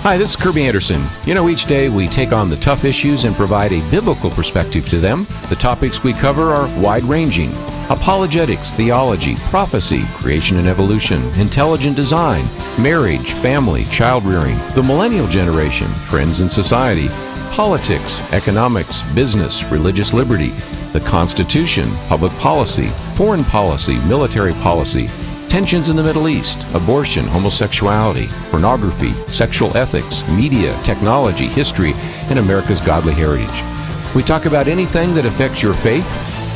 Hi, this is Kirby Anderson. You know, each day we take on the tough issues and provide a biblical perspective to them. The topics we cover are wide-ranging: apologetics, theology, prophecy, creation and evolution, intelligent design, marriage, family, child-rearing, the millennial generation, trends in society, politics, economics, business, religious liberty, the Constitution, public policy, foreign policy, military policy, tensions in the Middle East, abortion, homosexuality, pornography, sexual ethics, media, technology, history, and America's godly heritage. We talk about anything that affects your faith,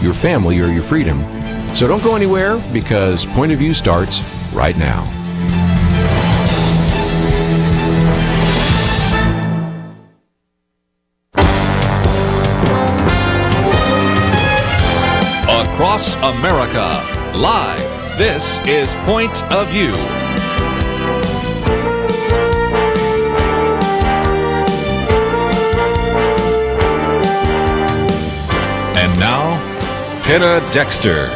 your family, or your freedom. So don't go anywhere, because Point of View starts right now. Across America, live. This is Point of View. And now, Penna Dexter.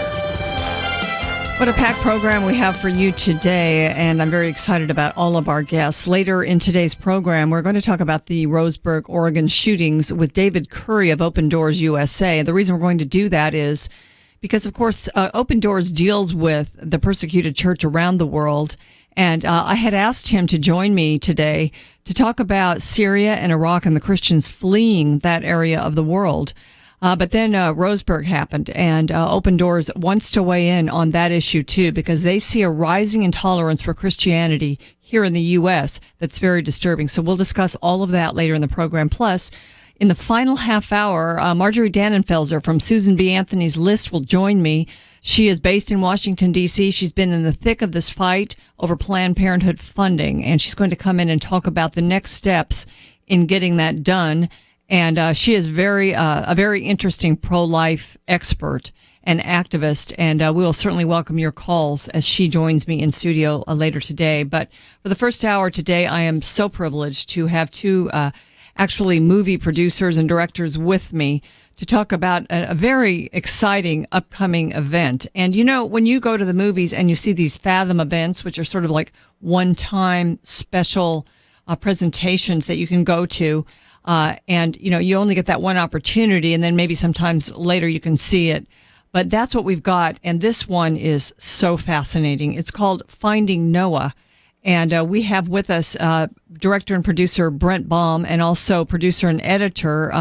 What a packed program we have for you today, and I'm very excited about all of our guests. Later in today's program, we're going to talk about the Roseburg, Oregon shootings with David Curry of Open Doors USA. And the reason we're going to do that is because, of course, Open Doors deals with the persecuted church around the world. And I had asked him to join me today to talk about Syria and Iraq and the Christians fleeing that area of the world. But then Roseburg happened, and Open Doors wants to weigh in on that issue, too, because they see a rising intolerance for Christianity here in the U.S. that's very disturbing. So we'll discuss all of that later in the program. Plus, in the final half hour, Marjorie Dannenfelser from Susan B. Anthony's List will join me. She is based in Washington, D.C. She's been in the thick of this fight over Planned Parenthood funding, and she's going to come in and talk about the next steps in getting that done. And she is a very interesting pro-life expert and activist, and we will certainly welcome your calls as she joins me in studio later today. But for the first hour today, I am so privileged to have two actually movie producers and directors with me to talk about a very exciting upcoming event. And, you know, when you go to the movies and you see these Fathom events, which are sort of like one-time special presentations that you can go to, and, you know, you only get that one opportunity, and then maybe sometimes later you can see it. But that's what we've got, and this one is so fascinating. It's called Finding Noah. And we have with us director and producer Brent Baum, and also producer and editor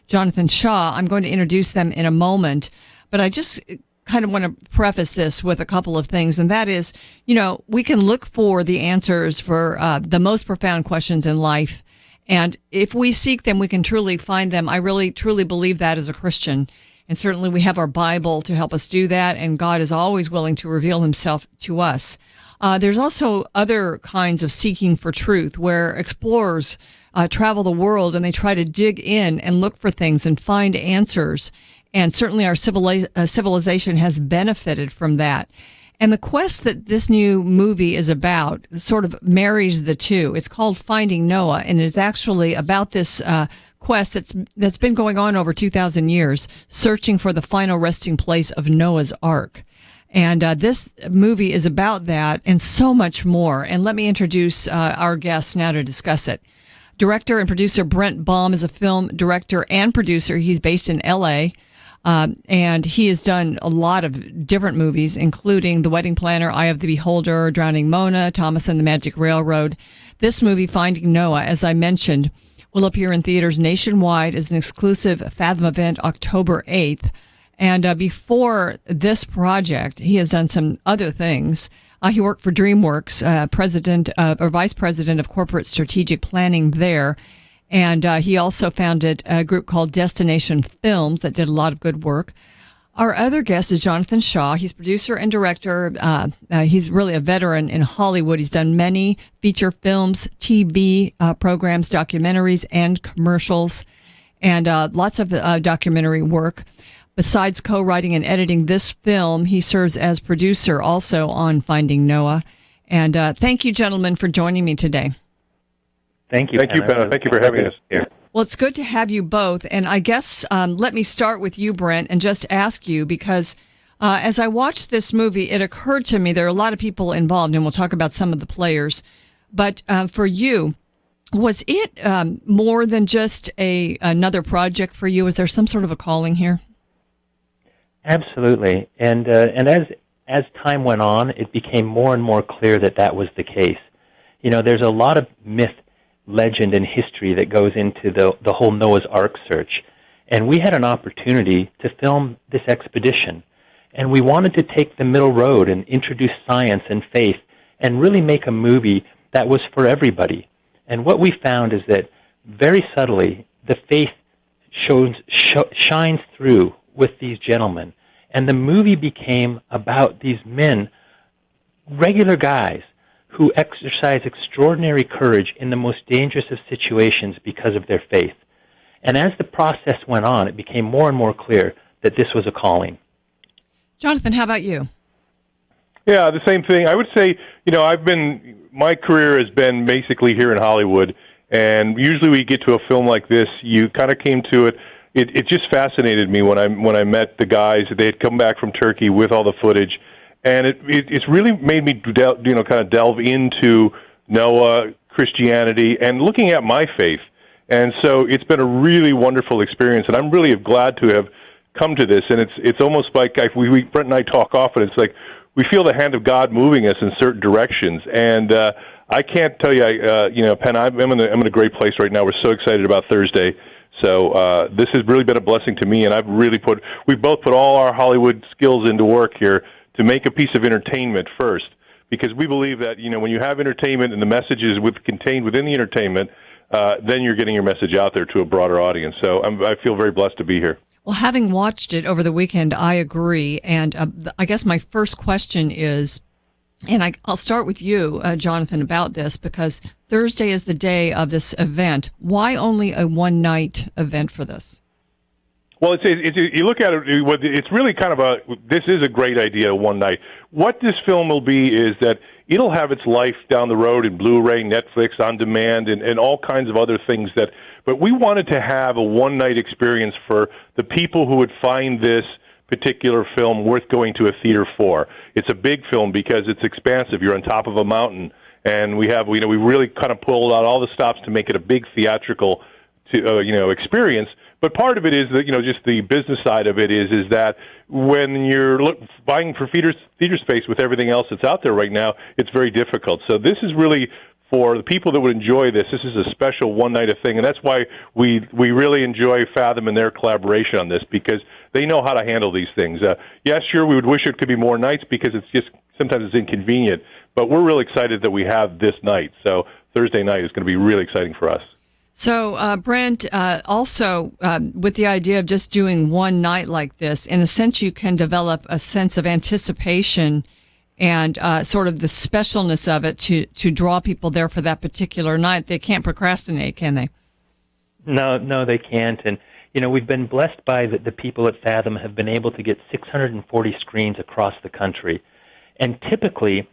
Jonathan Shaw. I'm going to introduce them in a moment, but I just kind of want to preface this with a couple of things, and that is, you know, we can look for the answers for the most profound questions in life, and if we seek them, we can truly find them. I really, truly believe that as a Christian, and certainly we have our Bible to help us do that, and God is always willing to reveal himself to us. There's also other kinds of seeking for truth where explorers travel the world and they try to dig in and look for things and find answers. And certainly our civilization has benefited from that. And the quest that this new movie is about sort of marries the two. It's called Finding Noah, and it's actually about this quest that's been going on over 2,000 years, searching for the final resting place of Noah's Ark. And this movie is about that and so much more. And let me introduce our guests now to discuss it. Director and producer Brent Baum is a film director and producer. He's based in L.A., and he has done a lot of different movies, including The Wedding Planner, Eye of the Beholder, Drowning Mona, Thomas and the Magic Railroad. This movie, Finding Noah, as I mentioned, will appear in theaters nationwide as an exclusive Fathom event October 8th. And before this project, he has done some other things. He worked for DreamWorks, president or vice president of corporate strategic planning there. And he also founded a group called Destination Films that did a lot of good work. Our other guest is Jonathan Shaw. He's producer and director. He's really a veteran in Hollywood. He's done many feature films, TV programs, documentaries, and commercials, and lots of documentary work. Besides co-writing and editing this film, he serves as producer also on Finding Noah. And thank you, gentlemen, for joining me today. Thank you. Thank you, Penna. Thank you for having us here. Well, it's good to have you both. And I guess let me start with you, Brent, and just ask you, because as I watched this movie, it occurred to me there are a lot of people involved, and we'll talk about some of the players. But for you, Was it more than just another project for you? Is there some sort of a calling here? Absolutely. And as time went on, it became more and more clear that that was the case. You know, there's a lot of myth, legend, and history that goes into the whole Noah's Ark search. And we had an opportunity to film this expedition. And we wanted to take the middle road and introduce science and faith and really make a movie that was for everybody. And what we found is that very subtly, the faith shines through with these gentlemen. And the movie became about these men, regular guys, who exercise extraordinary courage in the most dangerous of situations because of their faith. And as the process went on, it became more and more clear that this was a calling. Jonathan, how about you? Yeah, the same thing. I would say, you know, my career has been basically here in Hollywood, and usually we get to a film like this, you kind of came to it. It just fascinated me when I met the guys. They had come back from Turkey with all the footage, and it's really made me kind of delve into Noah, Christianity, and looking at my faith. And so it's been a really wonderful experience, and I'm really glad to have come to this. And it's almost like Brent and I talk often. It's like we feel the hand of God moving us in certain directions. And I can't tell you, Penn, I'm in a great place right now. We're so excited about Thursday. So this has really been a blessing to me, and we've both put all our Hollywood skills into work here to make a piece of entertainment first, because we believe that, you know, when you have entertainment and the message is contained within the entertainment, then you're getting your message out there to a broader audience. So I feel very blessed to be here. Well, having watched it over the weekend, I agree. And I guess my first question is, and I'll start with you, Jonathan, about this, because Thursday is the day of this event. Why only a one-night event for this? Well, you look at it, it's really kind of this is a great idea, one night. What this film will be is that it'll have its life down the road in Blu-ray, Netflix, on demand, and all kinds of other things but we wanted to have a one-night experience for the people who would find this particular film worth going to a theater for. It's a big film because it's expansive. You're on top of a mountain, and we really kind of pulled out all the stops to make it a big theatrical experience. But part of it is that, just the business side of it is that when you're buying for theater space with everything else that's out there right now, it's very difficult. So this is really for the people that would enjoy this. This is a special one-night thing, and that's why we really enjoy Fathom and their collaboration on this, because they know how to handle these things. Yes, sure, we would wish it could be more nights because sometimes it's inconvenient, but we're really excited that we have this night. So Thursday night is going to be really exciting for us. So, Brent, also with the idea of just doing one night like this, in a sense, you can develop a sense of anticipation and sort of the specialness of it to draw people there for that particular night. They can't procrastinate, can they? No, they can't. And, we've been blessed by the people at Fathom have been able to get 640 screens across the country. And typically,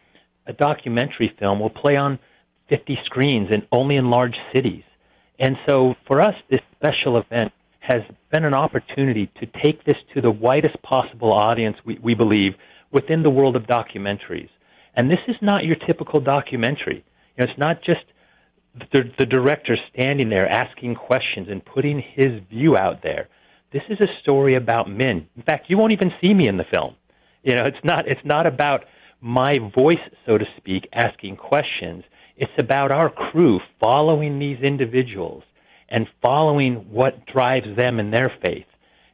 a documentary film will play on 50 screens and only in large cities. And so for us, this special event has been an opportunity to take this to the widest possible audience, we believe, within the world of documentaries. And this is not your typical documentary. It's not just the director standing there asking questions and putting his view out there. This is a story about men. In fact, you won't even see me in the film. It's not about my voice, so to speak, asking questions. It's about our crew following these individuals and following what drives them in their faith.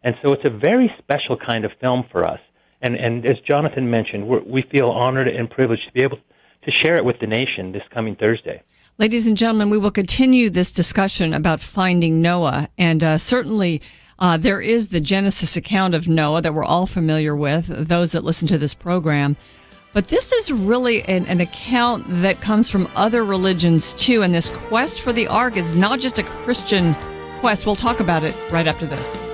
And so it's a very special kind of film for us. And as Jonathan mentioned, we feel honored and privileged to be able to share it with the nation this coming Thursday. Ladies and gentlemen, we will continue this discussion about finding Noah. And certainly there is the Genesis account of Noah that we're all familiar with, those that listen to this program. But this is really an account that comes from other religions, too. And this quest for the ark is not just a Christian quest. We'll talk about it right after this.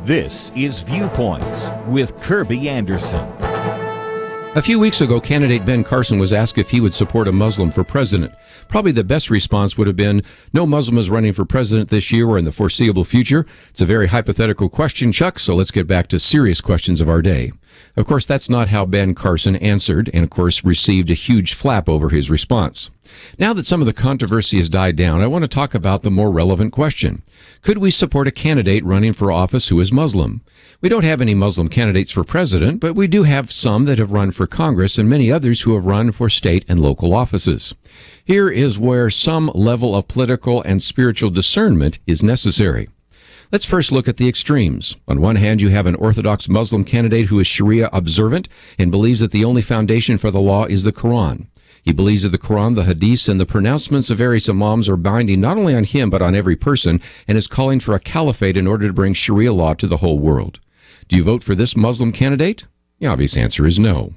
This is Viewpoints with Kirby Anderson. A few weeks ago, candidate Ben Carson was asked if he would support a Muslim for president. Probably the best response would have been, no Muslim is running for president this year or in the foreseeable future. It's a very hypothetical question, Chuck, so let's get back to serious questions of our day. Of course, that's not how Ben Carson answered, and of course received a huge flap over his response. Now that some of the controversy has died down, I want to talk about the more relevant question. Could we support a candidate running for office who is Muslim? We don't have any Muslim candidates for president, but we do have some that have run for Congress and many others who have run for state and local offices. Here is where some level of political and spiritual discernment is necessary. Let's first look at the extremes. On one hand, you have an Orthodox Muslim candidate who is Sharia observant and believes that the only foundation for the law is the Quran. He believes that the Quran, the Hadiths, and the pronouncements of various imams are binding not only on him but on every person, and is calling for a caliphate in order to bring Sharia law to the whole world. Do you vote for this Muslim candidate? The obvious answer is no.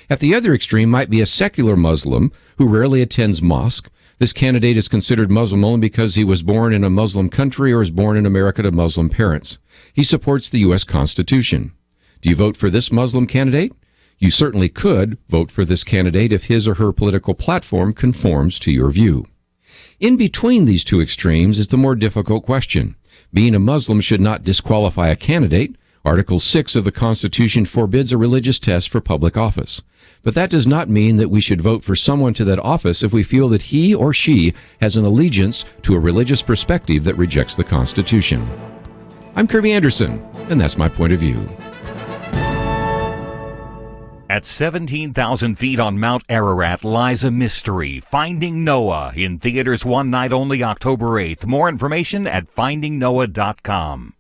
At the other extreme might be a secular Muslim who rarely attends mosque. This candidate is considered Muslim only because he was born in a Muslim country or is born in America to Muslim parents. He supports the U.S. Constitution. Do you vote for this Muslim candidate? You certainly could vote for this candidate if his or her political platform conforms to your view. In between these two extremes is the more difficult question. Being a Muslim should not disqualify a candidate. Article 6 of the Constitution forbids a religious test for public office. But that does not mean that we should vote for someone to that office if we feel that he or she has an allegiance to a religious perspective that rejects the Constitution. I'm Kirby Anderson, and that's my point of view. At 17,000 feet on Mount Ararat lies a mystery, Finding Noah, in theaters one night only, October 8th. More information at findingnoah.com.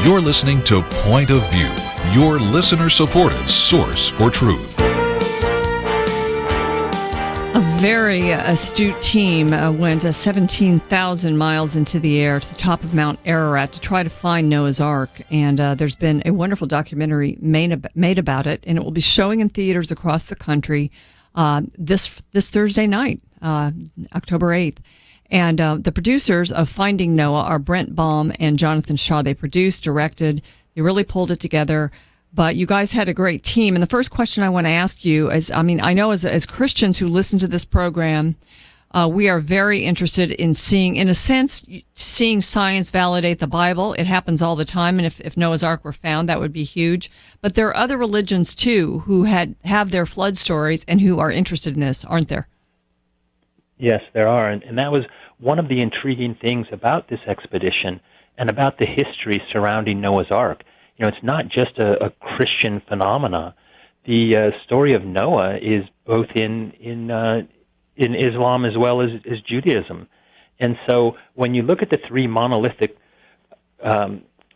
You're listening to Point of View, your listener-supported source for truth. A very astute team went 17,000 miles into the air to the top of Mount Ararat to try to find Noah's Ark. And there's been a wonderful documentary made about it, and it will be showing in theaters across the country this Thursday night, October 8th. And the producers of Finding Noah are Brent, Baum, and Jonathan Shaw. They produced, directed, they really pulled it together. But you guys had a great team. And the first question I want to ask you is, I mean, I know as Christians who listen to this program, we are very interested in seeing, in a sense, seeing science validate the Bible. It happens all the time. And if Noah's Ark were found, that would be huge. But there are other religions, too, who have their flood stories and who are interested in this, aren't there? Yes, there are, and that was one of the intriguing things about this expedition and about the history surrounding Noah's Ark. You know, it's not just a Christian phenomena. The story of Noah is both in Islam as well as Judaism. And so when you look at the three monolithic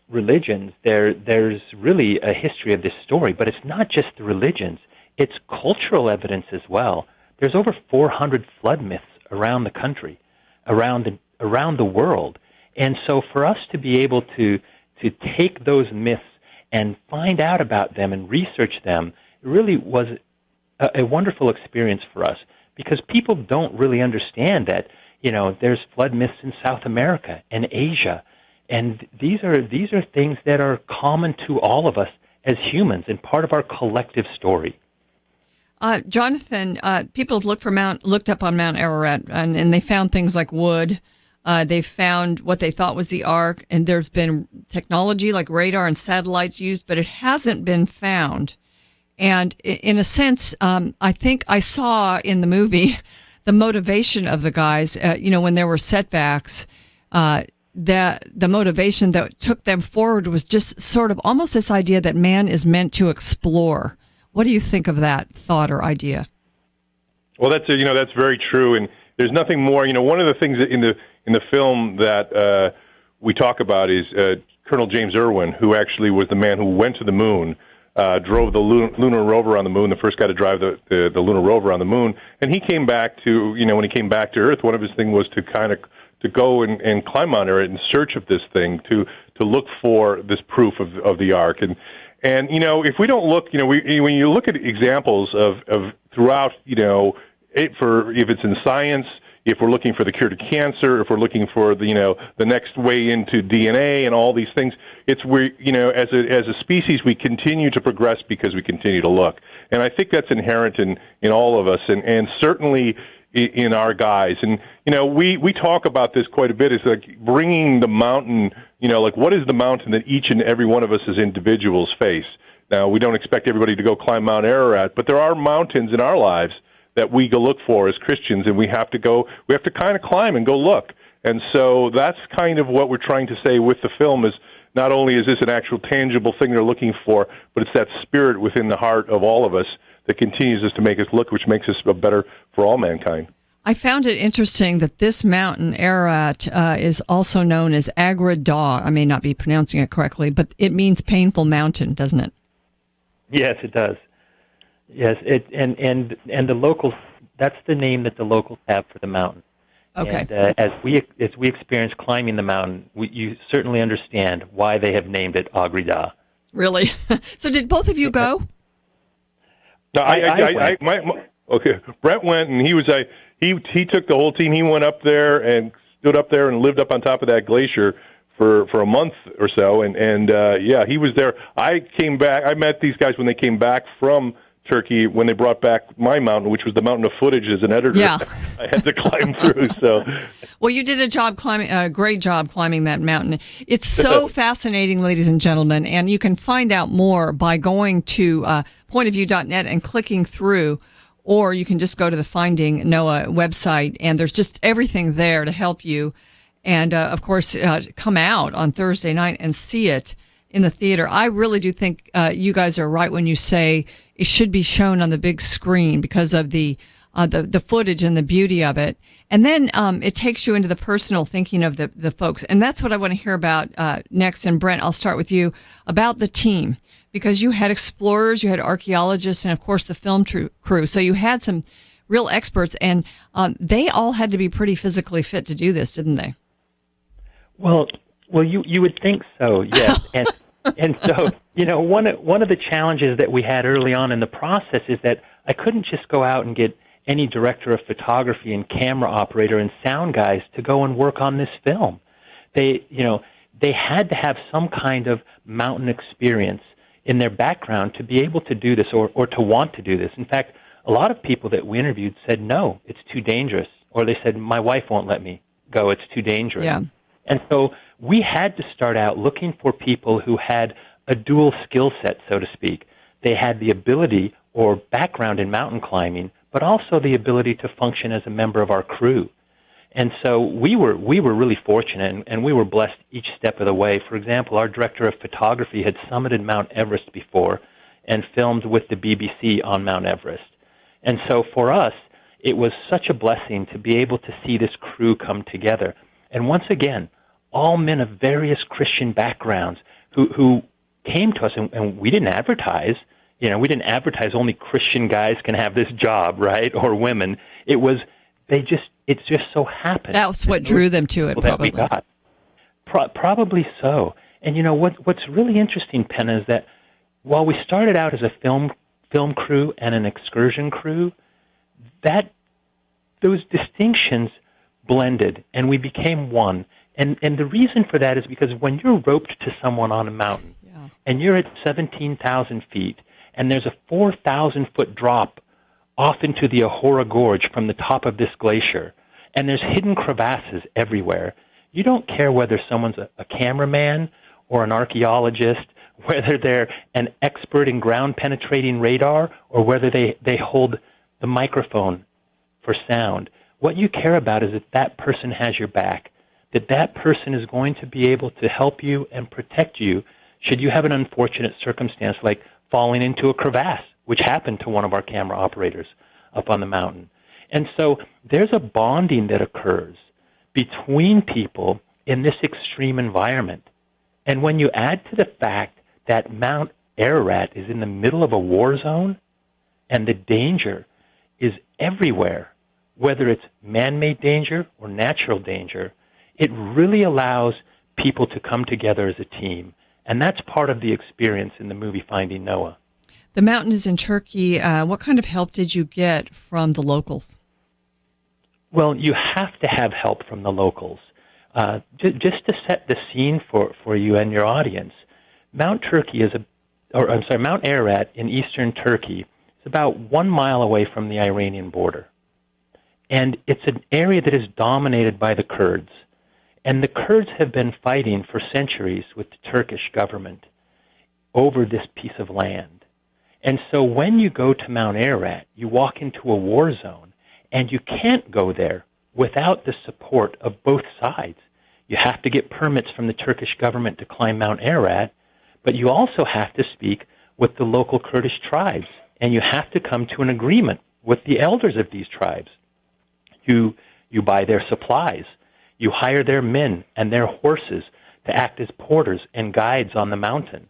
religions, there's really a history of this story, but it's not just the religions. It's cultural evidence as well. There's over 400 flood myths around the country, around the world. And so for us to be able to take those myths and find out about them and research them really was a wonderful experience for us, because people don't really understand that, you know, there's flood myths in South America and Asia, and these are things that are common to all of us as humans and part of our collective story. Jonathan, people have looked up on Mount Ararat, and they found things like wood, They found what they thought was the Ark, and there's been technology like radar and satellites used, but it hasn't been found. And in a sense, I think I saw in the movie the motivation of the guys, when there were setbacks, that the motivation that took them forward was just sort of almost this idea that man is meant to explore. What do you think of that thought or idea? Well, that's very true, and there's nothing more. One of the things that in the film that we talk about is Colonel James Irwin, who actually was the man who went to the moon, drove the lunar rover on the moon, the first guy to drive the lunar rover on the moon, and he came back to when he came back to Earth, one of his things was to go and climb Mount Ararat in search of this thing, to look for this proof of the Ark. And if we don't look, when you look at examples of throughout, if it's in science, if we're looking for the cure to cancer, if we're looking for the next way into DNA and all these things, it's as a species we continue to progress because we continue to look, and I think that's inherent in all of us, and certainly in our guys. And we talk about this quite a bit. It's like bringing the mountain. Like what is the mountain that each and every one of us as individuals face? Now we don't expect everybody to go climb Mount Ararat, but there are mountains in our lives that we go look for as Christians, and we have to kind of climb and go look. And so that's kind of what we're trying to say with the film is not only is this an actual tangible thing they're looking for, but it's that spirit within the heart of all of us that continues us to make us look, which makes us better for all mankind. I found it interesting that this mountain, Ararat, is also known as Agra-Daw. I may not be pronouncing it correctly, but it means painful mountain, doesn't it? Yes, it does. Yes, and the locals, that's the name that the locals have for the mountain. Okay. And as we experience climbing the mountain, you certainly understand why they have named it Agra-Daw. Really? So did both of you go? No, I went. Okay. Brent went, and he took the whole team. He went up there and stood up there and lived up on top of that glacier for a month or so, and he was there. I came back. I met these guys when they came back from Turkey, when they brought back my mountain, which was the mountain of footage as an editor. Yeah. I had to climb through. So, well, you did a great job climbing that mountain. It's so fascinating, ladies and gentlemen, and you can find out more by going to pointofview.net and clicking through, or you can just go to the Finding Noah website, and there's just everything there to help you. And, of course, come out on Thursday night and see it in the theater. I really do think you guys are right when you say it should be shown on the big screen because of the footage and the beauty of it. And then it takes you into the personal thinking of the folks. And that's what I want to hear about next. And Brent, I'll start with you about the team, because you had explorers, you had archaeologists, and of course the film crew. So you had some real experts, and they all had to be pretty physically fit to do this, didn't they? Well, you would think so, yes. And so, one of the challenges that we had early on in the process is that I couldn't just go out and get any director of photography and camera operator and sound guys to go and work on this film. They had to have some kind of mountain experience in their background to be able to do this or to want to do this. In fact, a lot of people that we interviewed said, no, it's too dangerous. Or they said, my wife won't let me go, it's too dangerous. Yeah. And so we had to start out looking for people who had a dual skill set, so to speak. They had the ability or background in mountain climbing, but also the ability to function as a member of our crew. And so we were really fortunate, and we were blessed each step of the way. For example, our director of photography had summited Mount Everest before and filmed with the BBC on Mount Everest. And so for us, it was such a blessing to be able to see this crew come together. And once again, all men of various Christian backgrounds who came to us, and we didn't advertise. We didn't advertise only Christian guys can have this job, right, or women. It just so happened. That was what drew them to it, probably. That we got. Probably so. And what's really interesting, Penna, is that while we started out as a film crew and an excursion crew, those distinctions blended, and we became one. And the reason for that is because when you're roped to someone on a mountain, and you're at 17,000 feet, and there's a 4,000-foot drop off into the Ahura Gorge from the top of this glacier, And there's hidden crevasses everywhere. You don't care whether someone's a cameraman or an archaeologist, whether they're an expert in ground-penetrating radar, or whether they hold the microphone for sound. What you care about is that that person has your back, that that person is going to be able to help you and protect you should you have an unfortunate circumstance like falling into a crevasse, which happened to one of our camera operators up on the mountain. And so there's a bonding that occurs between people in this extreme environment. And when you add to the fact that Mount Ararat is in the middle of a war zone and the danger is everywhere, whether it's man-made danger or natural danger, it really allows people to come together as a team. And that's part of the experience in the movie Finding Noah. The mountain is in Turkey. What kind of help did you get from the locals? Well, you have to have help from the locals. Just to set the scene for you and your audience, Mount Ararat in eastern Turkey is about 1 mile away from the Iranian border. And it's an area that is dominated by the Kurds. And the Kurds have been fighting for centuries with the Turkish government over this piece of land. And so when you go to Mount Ararat, you walk into a war zone, and you can't go there without the support of both sides. You have to get permits from the Turkish government to climb Mount Ararat, but you also have to speak with the local Kurdish tribes, and you have to come to an agreement with the elders of these tribes. You buy their supplies. You hire their men and their horses to act as porters and guides on the mountain.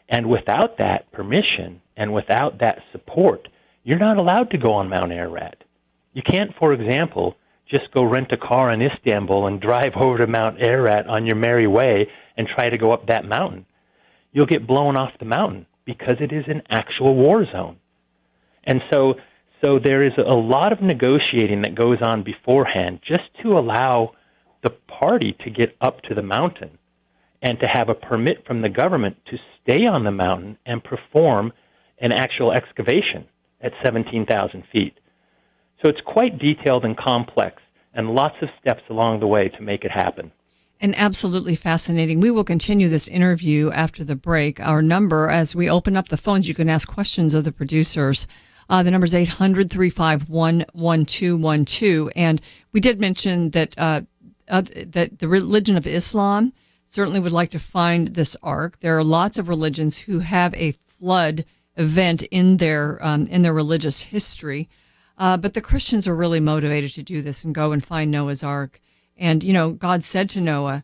And without that permission and without that support, you're not allowed to go on Mount Ararat. You can't, for example, just go rent a car in Istanbul and drive over to Mount Ararat on your merry way and try to go up that mountain. You'll get blown off the mountain because it is an actual war zone. And so there is a lot of negotiating that goes on beforehand just to allow the party to get up to the mountain and to have a permit from the government to stay on the mountain and perform an actual excavation at 17,000 feet. So it's quite detailed and complex, and lots of steps along the way to make it happen. And absolutely fascinating. We will continue this interview after the break. Our number, as we open up the phones, you can ask questions of the producers. The number is 800-351-1212. And we did mention that that the religion of Islam certainly would like to find this ark. There are lots of religions who have a flood event in their religious history. But the Christians are really motivated to do this and go and find Noah's Ark. And, God said to Noah,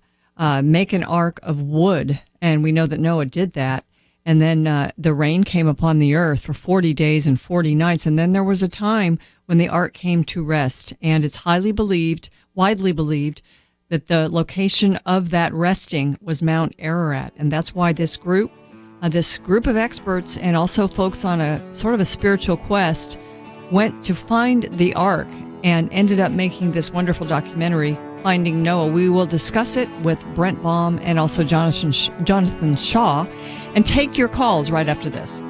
make an ark of wood. And we know that Noah did that. And then the rain came upon the earth for 40 days and 40 nights. And then there was a time when the ark came to rest. And it's widely believed, that the location of that resting was Mount Ararat. And that's why this group of experts and also folks on a sort of a spiritual quest went to find the ark and ended up making this wonderful documentary, Finding Noah. We will discuss it with Brent Baum and also Jonathan Shaw, and take your calls right after this.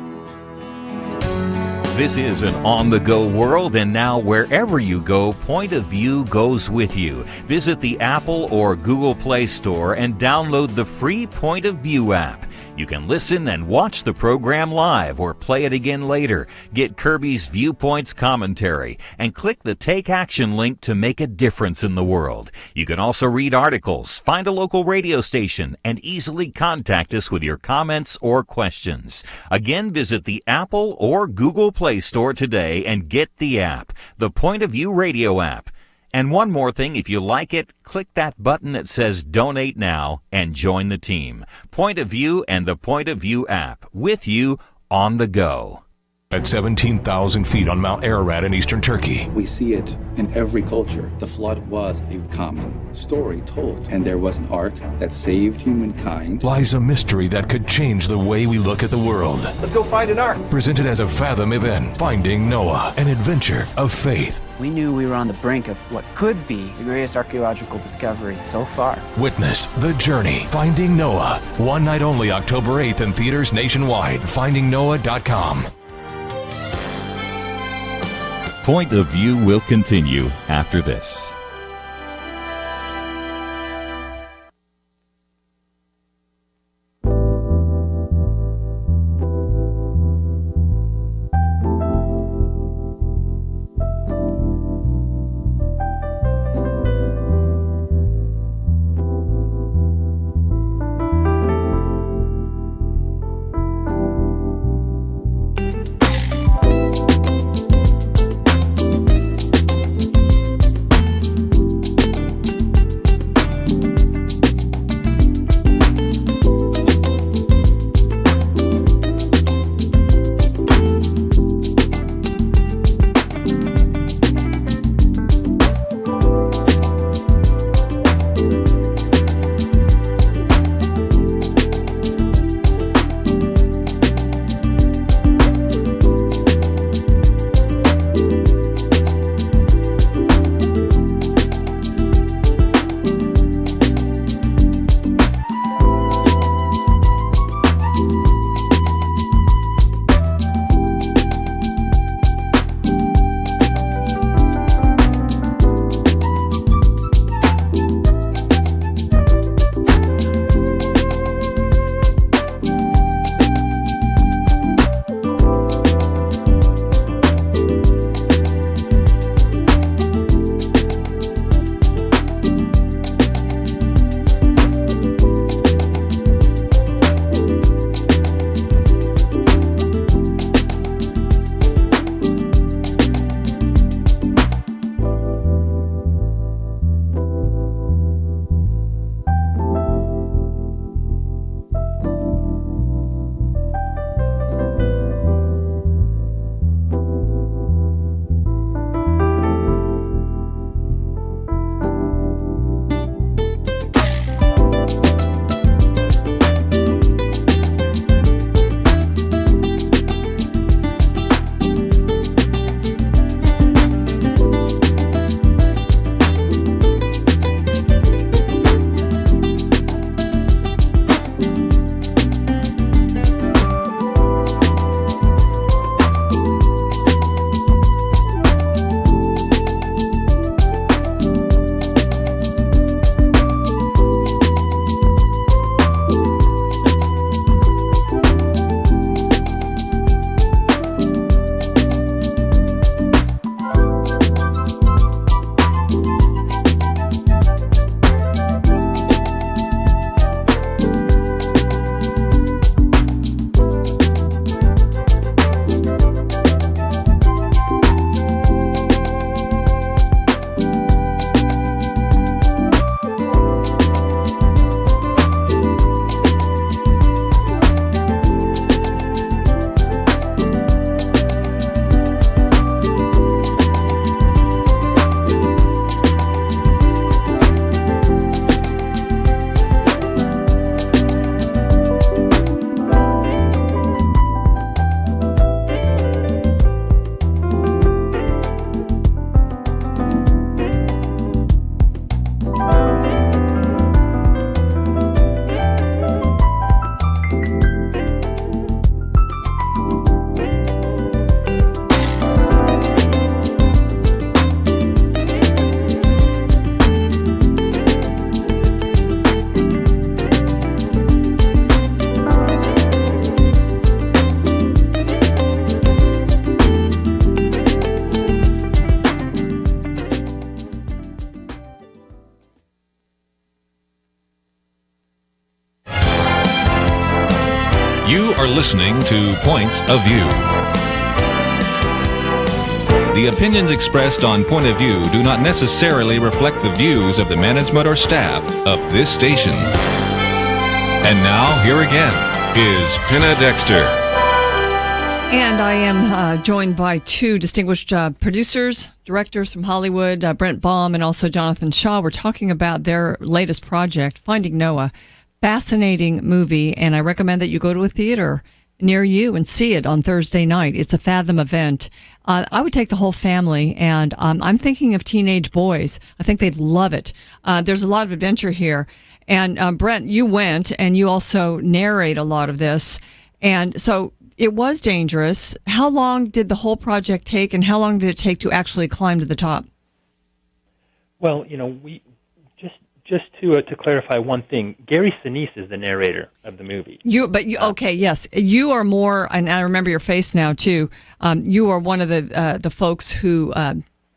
This is an on-the-go world, and now wherever you go, Point of View goes with you. Visit the Apple or Google Play Store and download the free Point of View app. You can listen and watch the program live or play it again later. Get Kirby's Viewpoints commentary and click the Take Action link to make a difference in the world. You can also read articles, find a local radio station, and easily contact us with your comments or questions. Again, visit the Apple or Google Play Store today and get the app, the Point of View radio app. And one more thing, if you like it, click that button that says Donate Now and join the team. Point of View and the Point of View app, with you on the go. At 17,000 feet on Mount Ararat in eastern Turkey. We see it in every culture. The flood was a common story told, and there was an ark that saved humankind. Lies a mystery that could change the way we look at the world. Let's go find an ark. Presented as a Fathom event, Finding Noah, an adventure of faith. We knew we were on the brink of what could be the greatest archaeological discovery so far. Witness the journey. Finding Noah. One night only, October 8th in theaters nationwide. FindingNoah.com. Point of View will continue after this. are listening to Point of View. The opinions expressed on Point of View do not necessarily reflect the views of the management or staff of this station. And now, here again, is Penna Dexter. And I am joined by two distinguished producers, directors from Hollywood, Brent Baum and also Jonathan Shaw. We're talking about their latest project, Finding Noah. Fascinating movie, and I recommend that you go to a theater near you and see it on Thursday night. It's a Fathom event. I would take the whole family, and I'm thinking of teenage boys. I think they'd love it. There's a lot of adventure here. And Brent, you went, and you also narrate a lot of this. And so it was dangerous. How long did the whole project take, and how long did it take to actually climb to the top? Well, we just to clarify one thing, Gary Sinise is the narrator of the movie. Okay, yes, you are more, and I remember your face now too. You are one of the folks who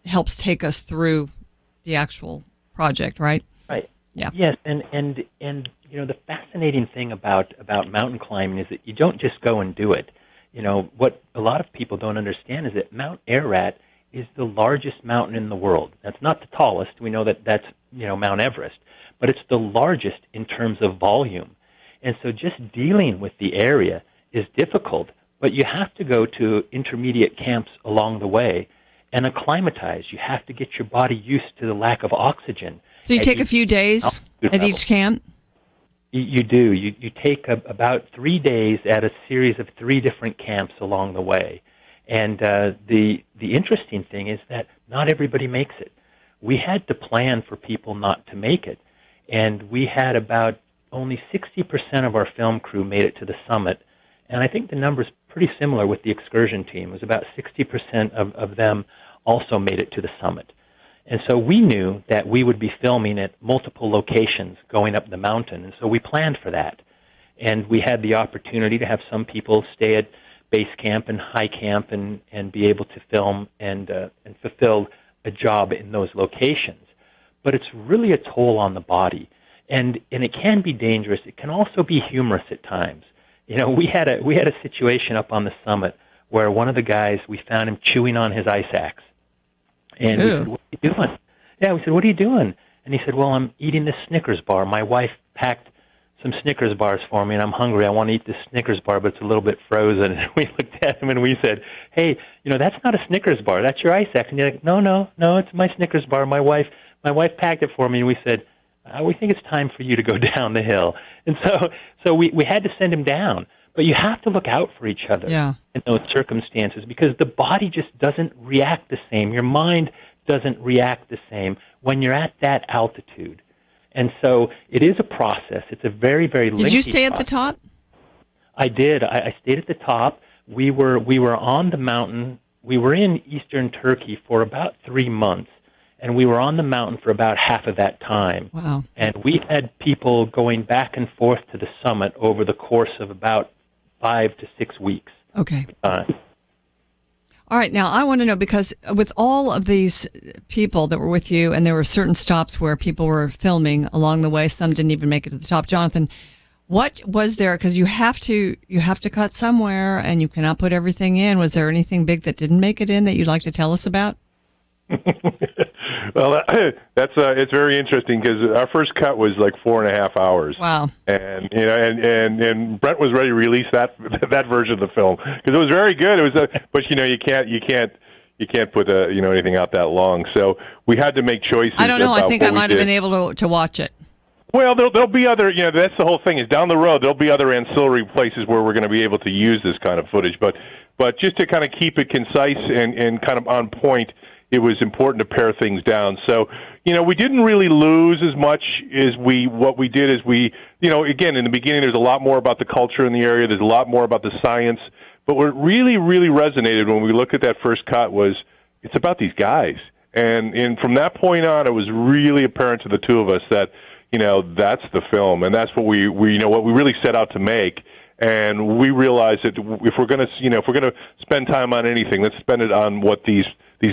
helps take us through the actual project, right? Right. Yeah. Yes, and the fascinating thing about mountain climbing is that you don't just go and do it. What a lot of people don't understand is that Mount Ararat is the largest mountain in the world. That's not the tallest. We know that that's Mount Everest, but it's the largest in terms of volume. And so just dealing with the area is difficult, but you have to go to intermediate camps along the way and acclimatize. You have to get your body used to the lack of oxygen. So you take a few days at each camp? You do. You take about 3 days at a series of 3 different camps along the way. And the interesting thing is that not everybody makes it. We had to plan for people not to make it. And we had about only 60% of our film crew made it to the summit. And I think the number's pretty similar with the excursion team. It was about 60% of them also made it to the summit. And so we knew that we would be filming at multiple locations going up the mountain. And so we planned for that. And we had the opportunity to have some people stay at base camp and high camp and be able to film and fulfill a job in those locations. But it's really a toll on the body, and it can be dangerous. It can also be humorous at times. We had a situation up on the summit where one of the guys, we found him chewing on his ice axe, and we said, "What are you doing?" Yeah, we said, "What are you doing?" And he said, "Well, I'm eating this Snickers bar. My wife packed some Snickers bars for me, and I'm hungry. I want to eat this Snickers bar, but it's a little bit frozen." And we looked at him and we said, "Hey, that's not a Snickers bar. That's your ice axe." And he's like, No, it's my Snickers bar. My wife packed it for me." And we said, "We think it's time for you to go down the hill." And so we had to send him down. But you have to look out for each other in those circumstances, because the body just doesn't react the same. Your mind doesn't react the same when you're at that altitude. And so it is a process. It's a very, very lengthy process. Did you stay at the top? I did. I stayed at the top. We were on the mountain. We were in eastern Turkey for about 3 months, and we were on the mountain for about half of that time. Wow. And we had people going back and forth to the summit over the course of about 5 to 6 weeks. Okay. All right, now I want to know, because with all of these people that were with you, and there were certain stops where people were filming along the way, some didn't even make it to the top. Jonathan, what was there? Because you have to cut somewhere, and you cannot put everything in. Was there anything big that didn't make it in that you'd like to tell us about? Well, it's very interesting, because our first cut was like 4.5 hours. Wow! And and Brent was ready to release that version of the film, because it was very good. It was, but you can't put anything out that long. So we had to make choices. I don't know. I think I might have been able to watch it. Well, there'll be other. That's the whole thing. Is down the road there'll be other ancillary places where we're going to be able to use this kind of footage. But just to kind of keep it concise and kind of on point, it was important to pare things down. So, we didn't really lose as much as what we did is again, in the beginning, there's a lot more about the culture in the area. There's a lot more about the science. But what really, really resonated when we looked at that first cut was it's about these guys. And from that point on, it was really apparent to the two of us that, that's the film. And that's what we what we really set out to make. And we realized that if we're going to spend time on anything, let's spend it on what these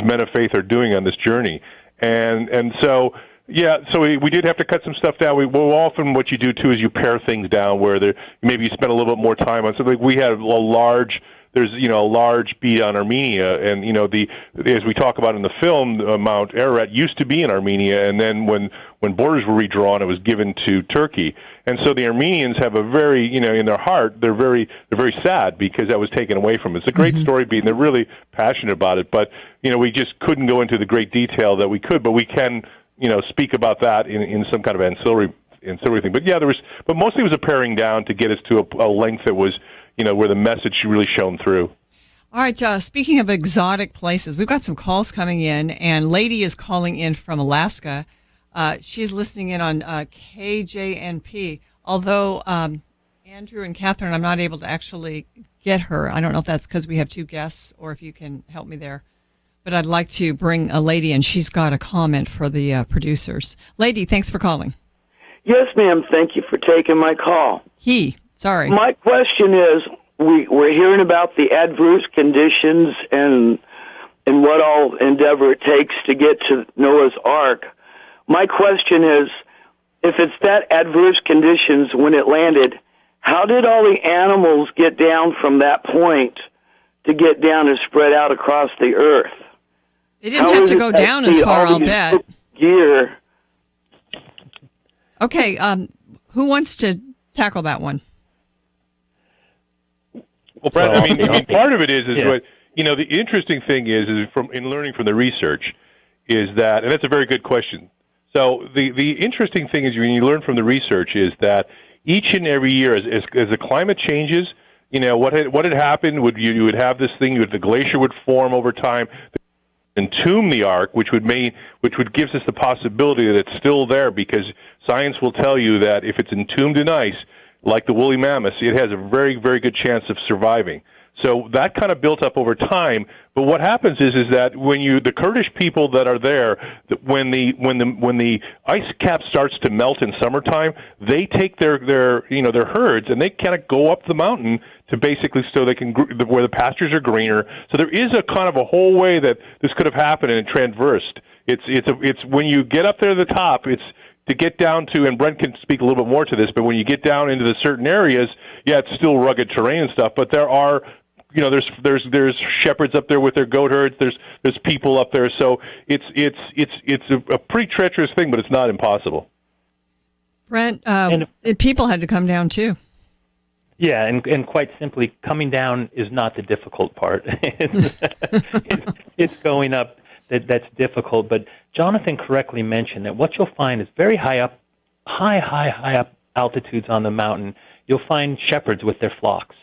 men of faith are doing on this journey. And so Yeah, so we did have to cut some stuff down. Well, often what you do too is you pare things down where maybe you spend a little bit more time on something. We had a large beat on Armenia, and as we talk about in the film, Mount Ararat used to be in Armenia, and then when borders were redrawn, it was given to Turkey. And so the Armenians have a very, in their heart, they're very sad because that was taken away from them. It's a great story beat, and they're really passionate about it. But we just couldn't go into the great detail that we could, but we can. Speak about that in some kind of ancillary thing. But yeah, but mostly it was a paring down to get us to a length that was, where the message really shone through. All right, speaking of exotic places, we've got some calls coming in, and Lady is calling in from Alaska. She's listening in on KJNP, although Andrew and Catherine, I'm not able to actually get her. I don't know if that's because we have two guests or if you can help me there. But I'd like to bring a lady, and she's got a comment for the producers. Lady, thanks for calling. Yes, ma'am. Thank you for taking my call. Sorry. My question is, we're hearing about the adverse conditions and what all endeavor it takes to get to Noah's Ark. My question is, if it's that adverse conditions when it landed, how did all the animals get down from that point to get down and spread out across the earth? They didn't have to go down as far, I'll bet. Gear. Okay, who wants to tackle that one? Well, Brent, I mean, part of it is what the interesting thing is in learning from the research is that, and that's a very good question. So the interesting thing is when you learn from the research is that each and every year, as the climate changes, what had happened you would have this thing, the glacier would form over time. Entomb the Ark, which would gives us the possibility that it's still there, because science will tell you that if it's entombed in ice, like the woolly mammoths, it has a very, very good chance of surviving. So that kind of built up over time. But what happens is that when the Kurdish people that are there, when the ice cap starts to melt in summertime, they take their herds and they kind of go up the mountain to basically so they can where the pastures are greener. So there is a kind of a whole way that this could have happened and traversed. It's when you get up there to the top, it's to get down to, and Brent can speak a little bit more to this, but when you get down into the certain areas, it's still rugged terrain and stuff, but there are there's shepherds up there with their goat herds. There's people up there, so it's a pretty treacherous thing, but it's not impossible. Brent, people had to come down too. Yeah, and quite simply, coming down is not the difficult part. It's going up that's difficult. But Jonathan correctly mentioned that what you'll find is very high up altitudes on the mountain. You'll find shepherds with their flocks.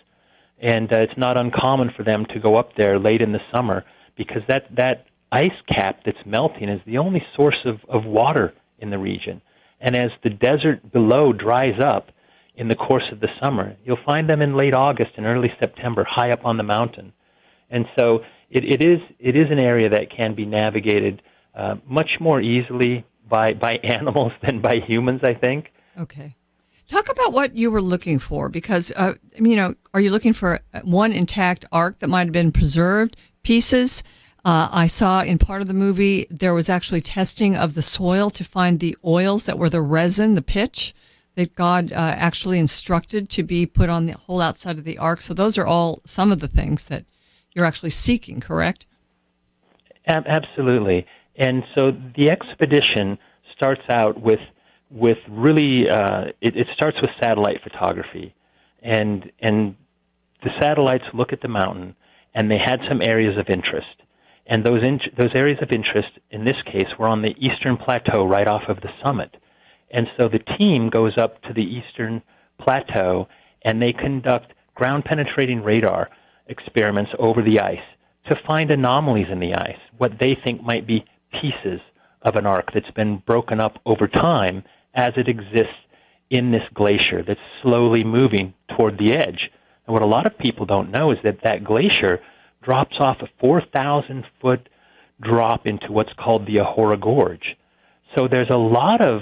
And it's not uncommon for them to go up there late in the summer because that ice cap that's melting is the only source of water in the region. And as the desert below dries up in the course of the summer, you'll find them in late August and early September high up on the mountain. And so it is an area that can be navigated much more easily by animals than by humans, I think. Okay. Talk about what you were looking for, because, are you looking for one intact ark that might have been preserved, pieces? I saw in part of the movie there was actually testing of the soil to find the oils that were the resin, the pitch, that God actually instructed to be put on the whole outside of the ark. So those are all some of the things that you're actually seeking, correct? Absolutely. And so the expedition starts out with really, it starts with satellite photography, and the satellites look at the mountain, and they had some areas of interest, and those areas of interest in this case were on the eastern plateau right off of the summit, and so the team goes up to the eastern plateau, and they conduct ground-penetrating radar experiments over the ice to find anomalies in the ice, what they think might be pieces of an arc that's been broken up over time as it exists in this glacier that's slowly moving toward the edge. And what a lot of people don't know is that glacier drops off a 4,000-foot drop into what's called the Ahora Gorge. So there's a lot of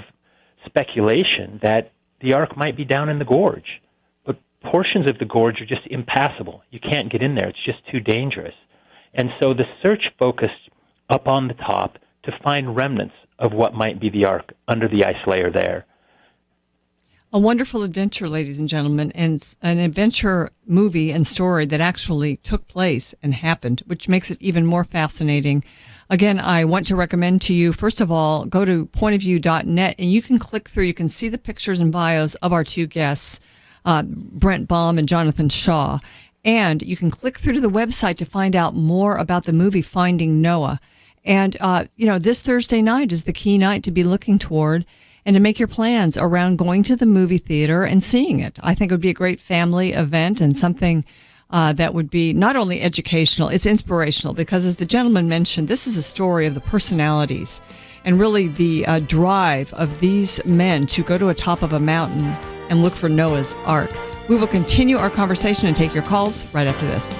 speculation that the ark might be down in the gorge, but portions of the gorge are just impassable. You can't get in there. It's just too dangerous. And so the search focused up on the top to find remnants of what might be the Ark under the ice layer there. A wonderful adventure, ladies and gentlemen, and an adventure movie and story that actually took place and happened, which makes it even more fascinating. Again, I want to recommend to you, first of all, go to pointofview.net, and you can click through. You can see the pictures and bios of our two guests, Brent Baum and Jonathan Shaw. And you can click through to the website to find out more about the movie Finding Noah. And, this Thursday night is the key night to be looking toward and to make your plans around going to the movie theater and seeing it. I think it would be a great family event and something that would be not only educational, it's inspirational, because as the gentleman mentioned, this is a story of the personalities and really the drive of these men to go to a top of a mountain and look for Noah's Ark. We will continue our conversation and take your calls right after this.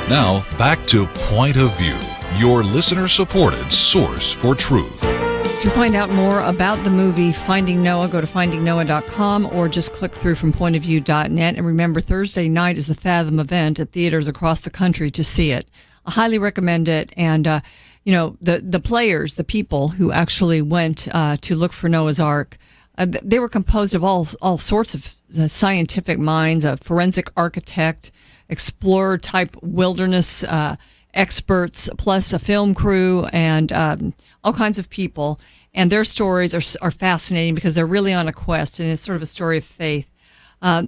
Now, back to Point of View, your listener-supported source for truth. To find out more about the movie Finding Noah, go to findingnoah.com or just click through from pointofview.net. And remember, Thursday night is the Fathom event at theaters across the country to see it. I highly recommend it. And, the players, the people who actually went to look for Noah's Ark, they were composed of all sorts of scientific minds, a forensic architect, explorer-type wilderness experts, plus a film crew and all kinds of people. And their stories are fascinating because they're really on a quest, and it's sort of a story of faith.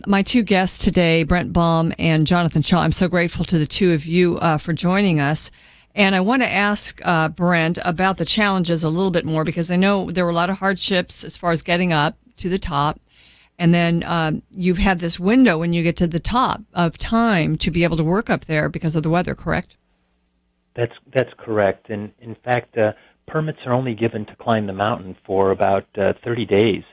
My two guests today, Brent Baum and Jonathan Shaw, I'm so grateful to the two of you for joining us. And I want to ask Brent about the challenges a little bit more, because I know there were a lot of hardships as far as getting up to the top. And then you've had this window when you get to the top of time to be able to work up there because of the weather, correct? That's correct. And in fact, permits are only given to climb the mountain for about 30 days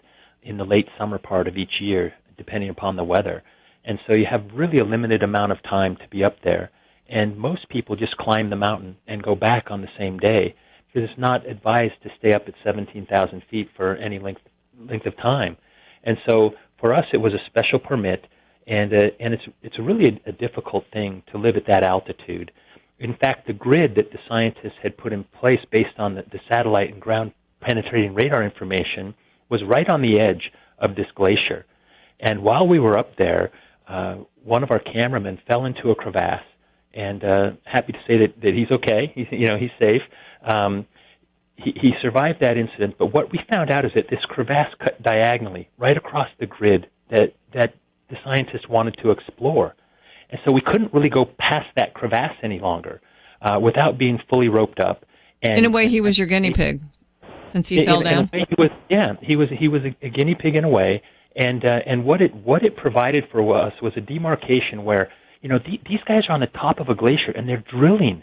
in the late summer part of each year, depending upon the weather. And so you have really a limited amount of time to be up there. And most people just climb the mountain and go back on the same day, because it's not advised to stay up at 17,000 feet for any length of time. And so for us, it was a special permit, and it's really a difficult thing to live at that altitude. In fact, the grid that the scientists had put in place based on the satellite and ground-penetrating radar information was right on the edge of this glacier. And while we were up there, one of our cameramen fell into a crevasse, and happy to say that he's okay. He's safe. He survived that incident, but what we found out is that this crevasse cut diagonally right across the grid that the scientists wanted to explore. And so we couldn't really go past that crevasse any longer without being fully roped up. And in a way, he was your guinea pig, since he fell down. In a way, he was a guinea pig in a way. And what it provided for us was a demarcation where, these guys are on the top of a glacier and they're drilling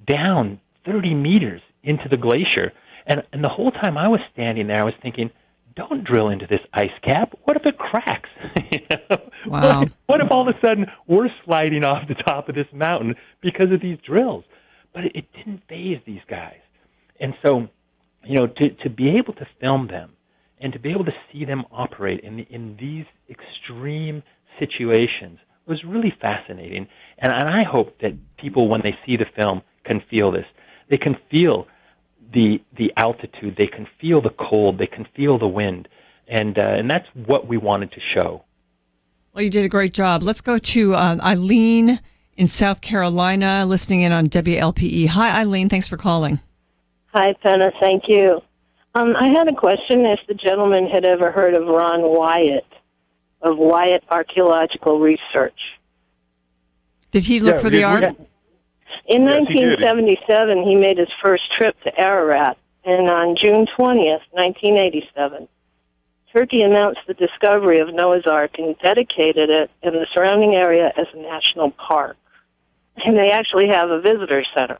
down 30 meters into the glacier. And the whole time I was standing there, I was thinking, don't drill into this ice cap. What if it cracks? Wow. What if all of a sudden we're sliding off the top of this mountain because of these drills? But it didn't faze these guys. And so, to be able to film them and to be able to see them operate in these extreme situations was really fascinating. And I hope that people, when they see the film, can feel this. They can feel the altitude, they can feel the cold, they can feel the wind, and that's what we wanted to show. Well, you did a great job. Let's go to Eileen in South Carolina, listening in on WLPE. Hi, Eileen. Thanks for calling. Hi, Penna. Thank you. I had a question if the gentleman had ever heard of Ron Wyatt, of Wyatt Archaeological Research. Did he look for the Ark? In 1977, he made his first trip to Ararat, and on June 20th, 1987, Turkey announced the discovery of Noah's Ark and dedicated it and the surrounding area as a national park. And they actually have a visitor center.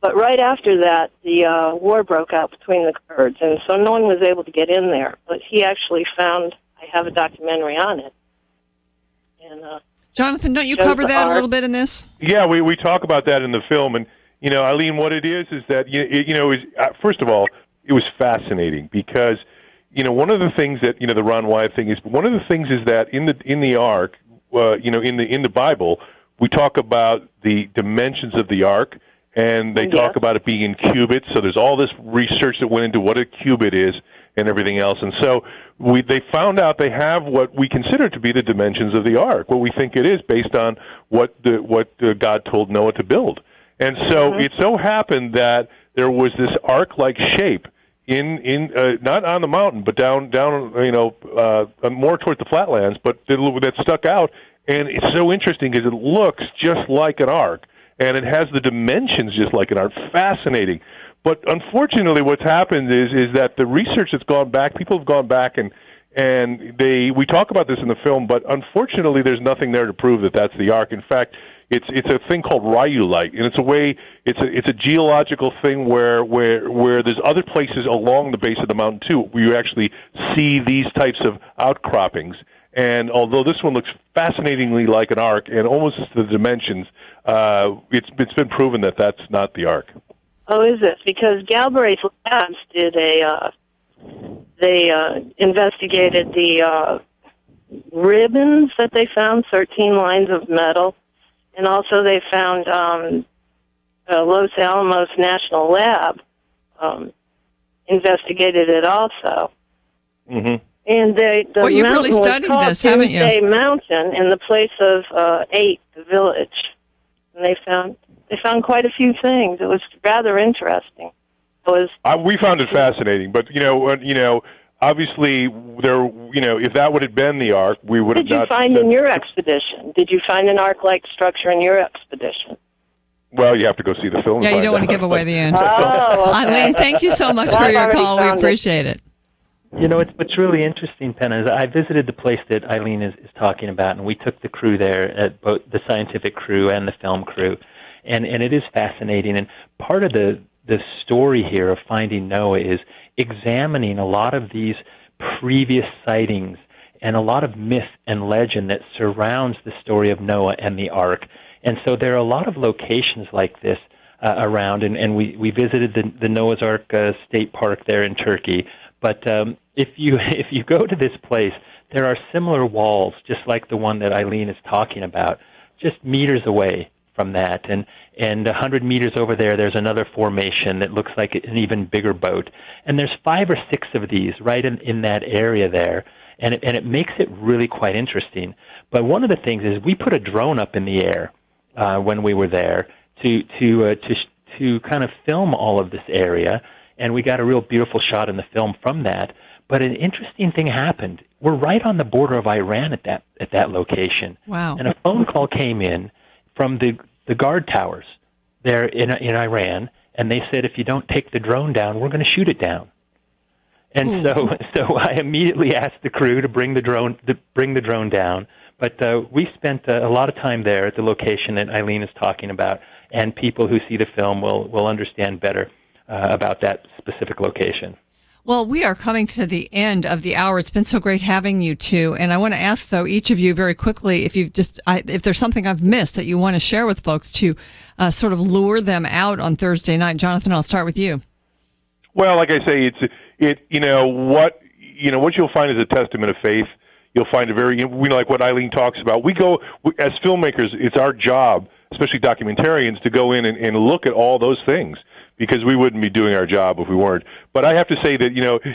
But right after that, the war broke out between the Kurds, and so no one was able to get in there. But he actually found, I have a documentary on it. And Jonathan, don't you cover that a little bit in this? Yeah, we talk about that in the film. And, Eileen, what it is that, first of all, it was fascinating because, one of the things that, the Ron Wyatt thing is, one of the things is that in the Ark, in the Bible, we talk about the dimensions of the Ark, and they talk about it being in cubits. So there's all this research that went into what a cubit is and everything else. And so they found out they have what we consider to be the dimensions of the Ark, what we think it is based on what God told Noah to build. And so it so happened that there was this Ark-like shape in not on the mountain, but down more towards the flatlands, but that stuck out. And it's so interesting because it looks just like an Ark, and it has the dimensions just like an Ark. Fascinating. But unfortunately, what's happened is that the research that's gone back, people have gone back and we talk about this in the film, but unfortunately, there's nothing there to prove that that's the Ark. In fact, it's a thing called rhyolite, and it's a geological thing where there's other places along the base of the mountain too where you actually see these types of outcroppings. And although this one looks fascinatingly like an Ark and almost the dimensions, it's been proven that that's not the Ark. Oh, is it? Because Galbraith Labs did they investigated the ribbons that they found, 13 lines of metal, and also they found Los Alamos National Lab investigated it also. Mm-hmm. And the you've mountain really studied was this, haven't you? Doomsday Mountain in the place of 8, the village, and they found quite a few things. It was rather interesting. We found it fascinating, but obviously there, if that would have been the Ark, we would have not. Did you find in your expedition? Did you find an Ark-like structure in your expedition? Well, you have to go see the film. Yeah, you don't want to give away the end. Oh, okay. Eileen, thank you so much for your call. We appreciate it. You know, what's really interesting, Penna, is I visited the place that Eileen is talking about, and we took the crew there, both the scientific crew and the film crew, and it is fascinating. And part of the story here of Finding Noah is examining a lot of these previous sightings and a lot of myth and legend that surrounds the story of Noah and the Ark. And so there are a lot of locations like this around, and we visited the Noah's Ark State Park there in Turkey. But if you go to this place, there are similar walls, just like the one that Eileen is talking about, just meters away from that. And 100 meters over there, there's another formation that looks like an even bigger boat. And there's 5 or 6 of these right in that area there, and it makes it really quite interesting. But one of the things is we put a drone up in the air when we were there to kind of film all of this area. And we got a real beautiful shot in the film from that. But an interesting thing happened. We're right on the border of Iran at that location. Wow. And a phone call came in from the guard towers there in Iran, and they said, if you don't take the drone down, we're going to shoot it down. And so I immediately asked the crew to bring the drone down. But we spent a lot of time there at the location that Eileen is talking about, and people who see the film will understand better about that specific location. Well, we are coming to the end of the hour. It's been so great having you two. And I want to ask, though, each of you very quickly, if there's something I've missed that you want to share with folks to sort of lure them out on Thursday night. Jonathan, I'll start with you. Well, like I say, what you'll find is a testament of faith. You'll find like what Eileen talks about. As filmmakers, it's our job, especially documentarians, to go in and look at all those things, because we wouldn't be doing our job if we weren't. But I have to say that,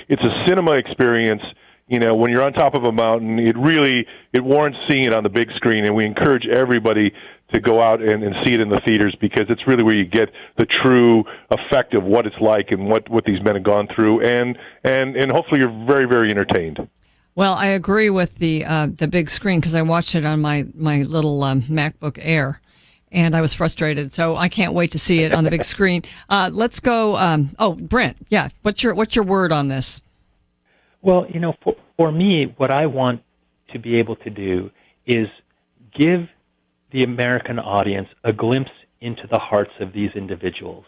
it's a cinema experience. When you're on top of a mountain, it warrants seeing it on the big screen, and we encourage everybody to go out and see it in the theaters, because it's really where you get the true effect of what it's like and what these men have gone through, and hopefully you're very, very entertained. Well, I agree with the big screen, because I watched it on my little MacBook Air. And I was frustrated, so I can't wait to see it on the big screen. Let's go. Brent, yeah, what's your word on this? Well, for me, what I want to be able to do is give the American audience a glimpse into the hearts of these individuals.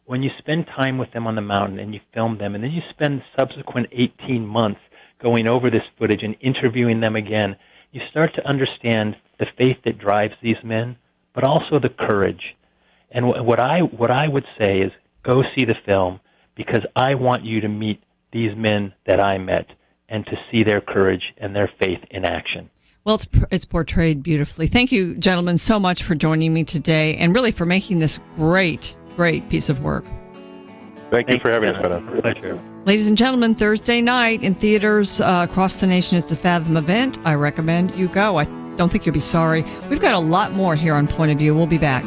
When you spend time with them on the mountain and you film them, and then you spend subsequent 18 months going over this footage and interviewing them again, you start to understand the faith that drives these men, but also the courage. And what I would say is, go see the film, because I want you to meet these men that I met and to see their courage and their faith in action. Well, it's portrayed beautifully. Thank you, gentlemen, so much for joining me today, and really for making this great piece of work. Thank you for having us, Penna. Pleasure. Ladies and gentlemen, Thursday night in theaters across the nation is the Fathom event. I recommend you go. I don't think you'll be sorry. We've got a lot more here on Point of View. We'll be back.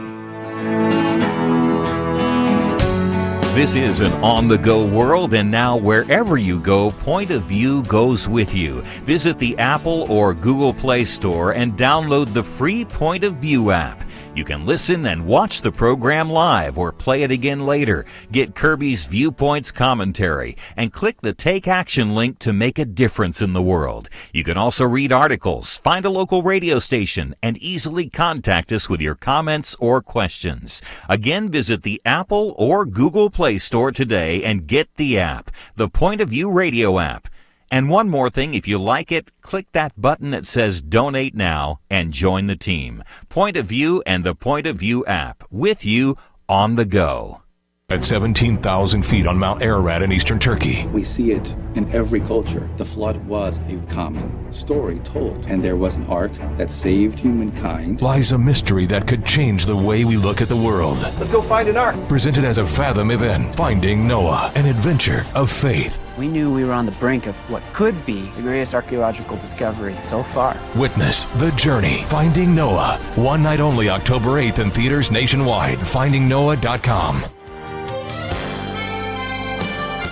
This is an on-the-go world, and now wherever you go, Point of View goes with you. Visit the Apple or Google Play Store and download the free Point of View app. You can listen and watch the program live or play it again later. Get Kirby's Viewpoints commentary and click the Take Action link to make a difference in the world. You can also read articles, find a local radio station, and easily contact us with your comments or questions. Again, visit the Apple or Google Play Store today and get the app, the Point of View radio app. And one more thing, if you like it, click that button that says Donate Now and join the team. Point of View and the Point of View app, with you on the go. At 17,000 feet on Mount Ararat in eastern Turkey. We see it in every culture. The flood was a common story told, and there was an ark that saved humankind. Lies a mystery that could change the way we look at the world. Let's go find an ark. Presented as a Fathom event, Finding Noah, an adventure of faith. We knew we were on the brink of what could be the greatest archaeological discovery so far. Witness the journey. Finding Noah. One night only, October 8th in theaters nationwide. FindingNoah.com.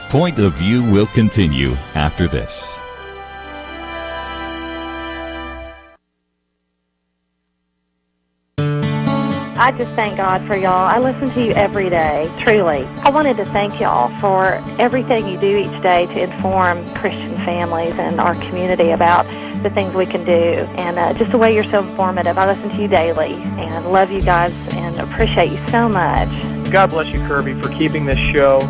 Point of View will continue after this. I just thank God for y'all. I listen to you every day, truly. I wanted to thank y'all for everything you do each day to inform Christian families and our community about the things we can do, and just the way you're so informative. I listen to you daily and love you guys and appreciate you so much. God bless you, Kirby, for keeping this show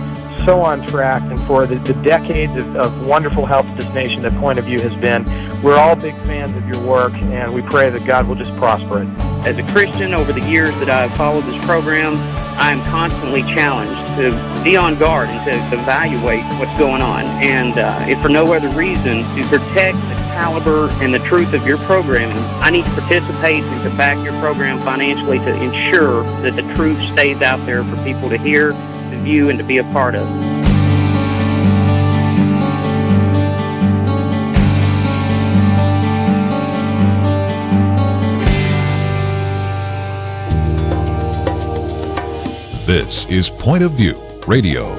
so on track and for the decades of wonderful help to this nation that Point of View has been. We're all big fans of your work, and we pray that God will just prosper it. As a Christian, over the years that I've followed this program, I am constantly challenged to be on guard and to evaluate what's going on. And if for no other reason, to protect the caliber and the truth of your programming, I need to participate and to back your program financially to ensure that the truth stays out there for people to hear, to view, and to be a part of. This is Point of View Radio.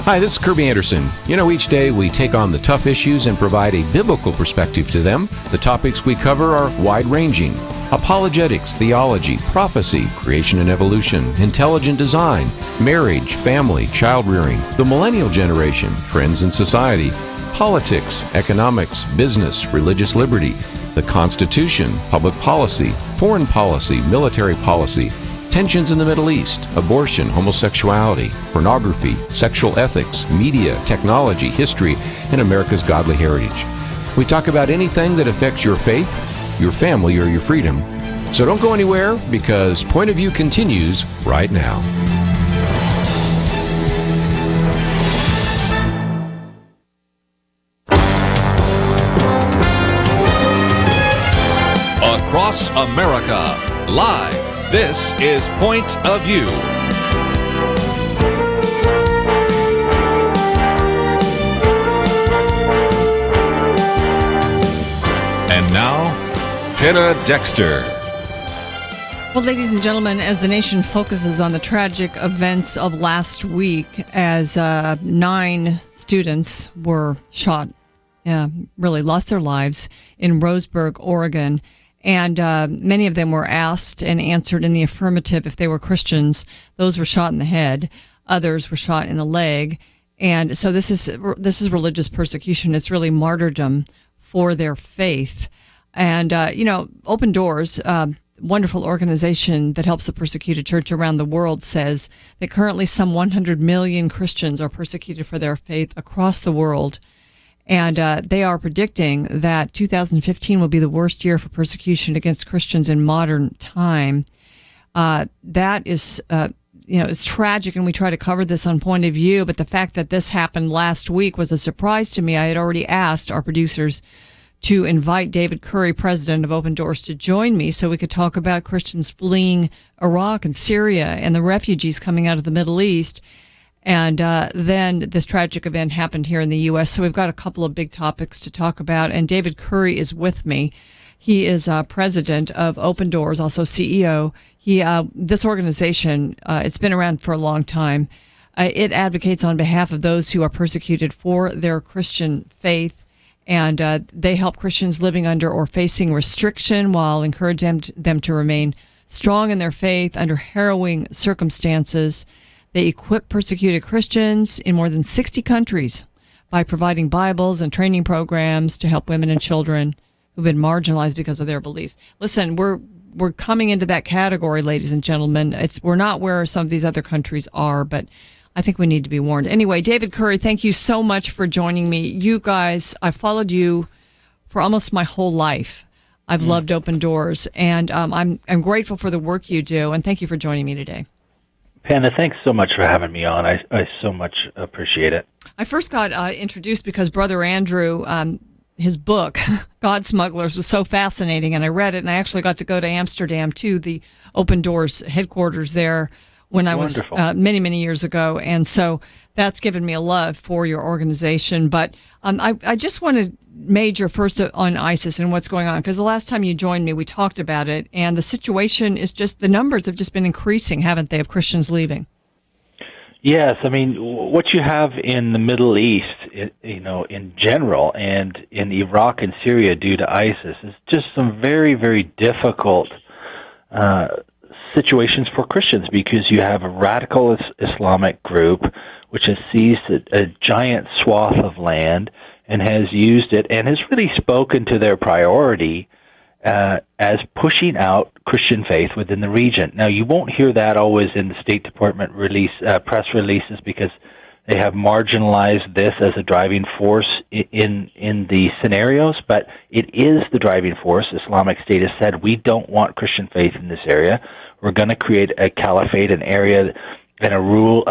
Hi, this is Kirby Anderson. You know, each day we take on the tough issues and provide a biblical perspective to them. The topics we cover are wide-ranging. Apologetics, theology, prophecy, creation and evolution, intelligent design, marriage, family, child-rearing, the millennial generation, trends in society, politics, economics, business, religious liberty, the Constitution, public policy, foreign policy, military policy, tensions in the Middle East, abortion, homosexuality, pornography, sexual ethics, media, technology, history, and America's godly heritage. We talk about anything that affects your faith, your family, or your freedom. So don't go anywhere, because Point of View continues right now. Across America, live. This is Point of View. And now, Penna Dexter. Well, ladies and gentlemen, as the nation focuses on the tragic events of last week, as 9 students were shot, really lost their lives in Roseburg, Oregon. And many of them were asked and answered in the affirmative if they were Christians. Those were shot in the head. Others were shot in the leg. And so this is religious persecution. It's really martyrdom for their faith. And, Open Doors, wonderful organization that helps the persecuted church around the world, says that currently some 100 million Christians are persecuted for their faith across the world. And they are predicting that 2015 will be the worst year for persecution against Christians in modern time. That is, it's tragic, and we try to cover this on Point of View, but the fact that this happened last week was a surprise to me. I had already asked our producers to invite David Curry, president of Open Doors, to join me so we could talk about Christians fleeing Iraq and Syria and the refugees coming out of the Middle East. And then this tragic event happened here in the U.S. So we've got a couple of big topics to talk about. And David Curry is with me. He is president of Open Doors, also CEO. This organization, it's been around for a long time. It advocates on behalf of those who are persecuted for their Christian faith. And they help Christians living under or facing restriction while encouraging them to remain strong in their faith under harrowing circumstances. They equip persecuted Christians in more than 60 countries by providing Bibles and training programs to help women and children who've been marginalized because of their beliefs. Listen, we're coming into that category, ladies and gentlemen. We're not where some of these other countries are, but I think we need to be warned. Anyway, David Curry, thank you so much for joining me. You guys, I followed you for almost my whole life. I've loved Open Doors, and I'm grateful for the work you do, and thank you for joining me today. Penna, thanks so much for having me on. I so much appreciate it. I first got introduced because Brother Andrew, his book, God Smugglers, was so fascinating, and I read it, and I actually got to go to Amsterdam, to the Open Doors headquarters there when I was many, many years ago. And so that's given me a love for your organization. But I just want to major first on ISIS and what's going on, because the last time you joined me, we talked about it, and the situation is just, the numbers have just been increasing, haven't they, of Christians leaving? Yes, I mean, what you have in the Middle East, in general, and in Iraq and Syria due to ISIS, is just some very, very difficult situations for Christians, because you have a radical Islamic group which has seized a giant swath of land and has used it and has really spoken to their priority as pushing out Christian faith within the region. Now, you won't hear that always in the State Department press releases, because they have marginalized this as a driving force in the scenarios, but it is the driving force. Islamic State has said, we don't want Christian faith in this area. We're going to create a caliphate, an area and a rule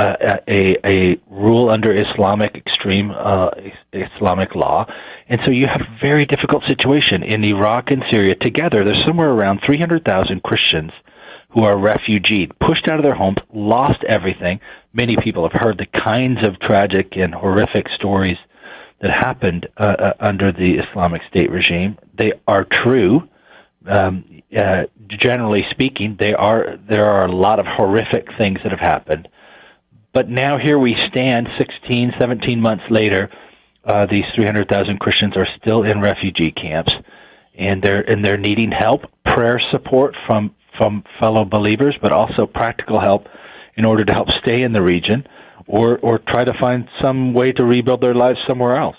under Islamic extreme Islamic law. And so you have a very difficult situation in Iraq and Syria together. There's somewhere around 300,000 Christians who are refugees, pushed out of their homes, lost everything. Many people have heard the kinds of tragic and horrific stories that happened under the Islamic State regime. They are true. Generally speaking, there are a lot of horrific things that have happened. But now here we stand 16, 17 months later. These 300,000 Christians are still in refugee camps, and they're needing help, prayer support from fellow believers, but also practical help in order to help stay in the region or try to find some way to rebuild their lives somewhere else.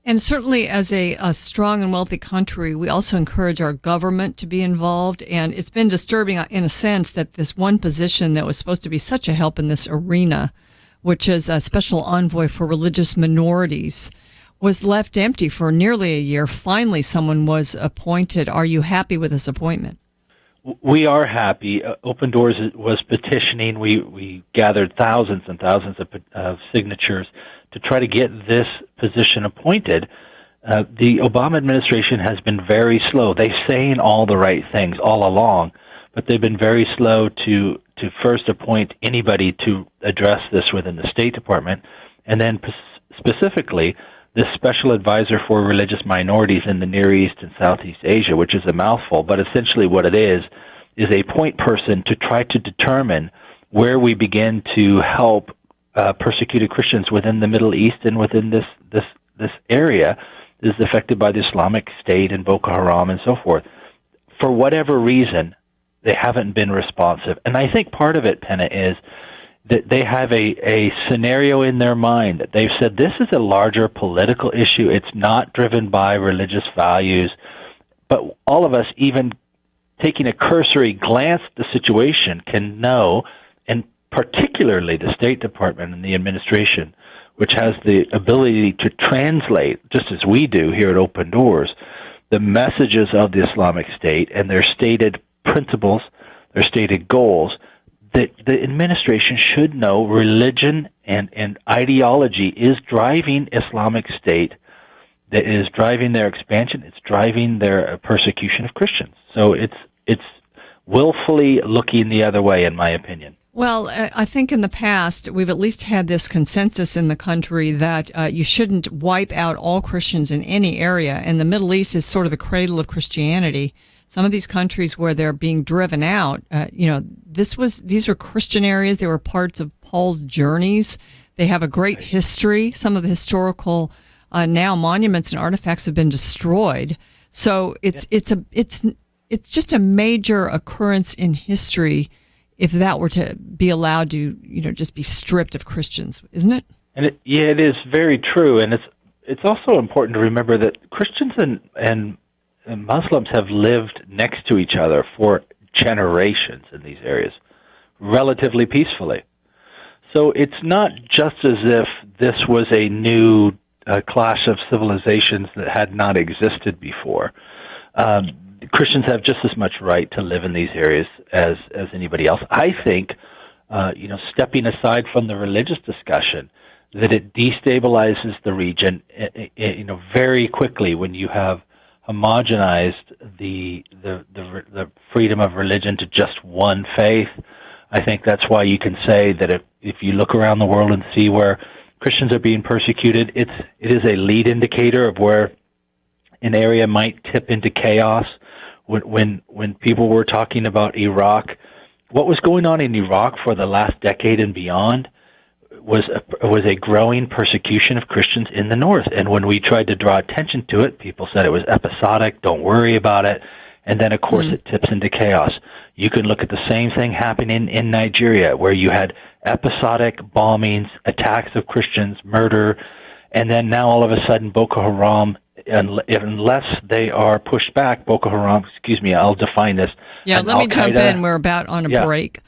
And certainly as a strong and wealthy country, we also encourage our government to be involved. And it's been disturbing in a sense that this one position that was supposed to be such a help in this arena, which is a special envoy for religious minorities, was left empty for nearly a year. Finally, someone was appointed. Are you happy with this appointment? We are happy. Open Doors was petitioning. We gathered thousands and thousands of signatures to try to get this position appointed. The Obama administration has been very slow. They're saying all the right things all along, but they've been very slow to first appoint anybody to address this within the State Department, and then specifically this special advisor for religious minorities in the Near East and Southeast Asia, which is a mouthful, but essentially what it is a point person to try to determine where we begin to help persecuted Christians within the Middle East and within this area is affected by the Islamic State and Boko Haram and so forth. For whatever reason, they haven't been responsive. And I think part of it, Penna, is that they have a scenario in their mind that they've said this is a larger political issue. It's not driven by religious values. But all of us, even taking a cursory glance at the situation, can know, and particularly the State Department and the administration, which has the ability to translate, just as we do here at Open Doors, the messages of the Islamic State and their stated principles, their stated goals, that the administration should know religion and ideology is driving Islamic State, that is driving their expansion, it's driving their persecution of Christians. So it's willfully looking the other way, in my opinion. Well, I think in the past, we've at least had this consensus in the country that you shouldn't wipe out all Christians in any area. And the Middle East is sort of the cradle of Christianity. Some of these countries where they're being driven out, these were Christian areas. They were parts of Paul's journeys. They have a great history. Some of the historical now monuments and artifacts have been destroyed. So it's just a major occurrence in history if that were to be allowed to, just be stripped of Christians, isn't it? And it is very true, and it's also important to remember that Christians and Muslims have lived next to each other for generations in these areas, relatively peacefully. So it's not just as if this was a new clash of civilizations that had not existed before. Christians have just as much right to live in these areas as anybody else. I think, stepping aside from the religious discussion, that it destabilizes the region, very quickly when you have homogenized the freedom of religion to just one faith. I think that's why you can say that if you look around the world and see where Christians are being persecuted, it is a lead indicator of where an area might tip into chaos. When people were talking about Iraq, what was going on in Iraq for the last decade and beyond was a growing persecution of Christians in the north. And when we tried to draw attention to it, people said it was episodic, don't worry about it. And then, of course, it tips into chaos. You can look at the same thing happening in Nigeria, where you had episodic bombings, attacks of Christians, murder, and then now all of a sudden Boko Haram, unless they are pushed back, Boko Haram, I'll define this. Yeah, let me jump in. We're about on a break.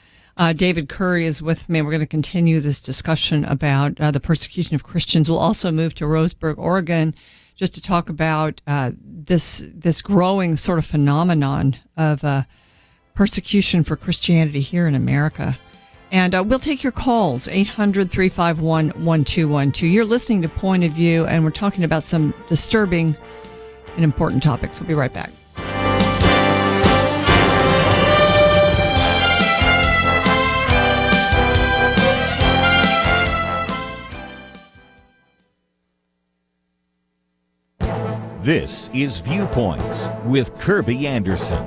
David Curry is with me. We're going to continue this discussion about the persecution of Christians. We'll also move to Roseburg, Oregon, just to talk about this growing sort of phenomenon of persecution for Christianity here in America. And we'll take your calls, 800-351-1212. You're listening to Point of View, and we're talking about some disturbing and important topics. We'll be right back. This is Viewpoints with Kirby Anderson.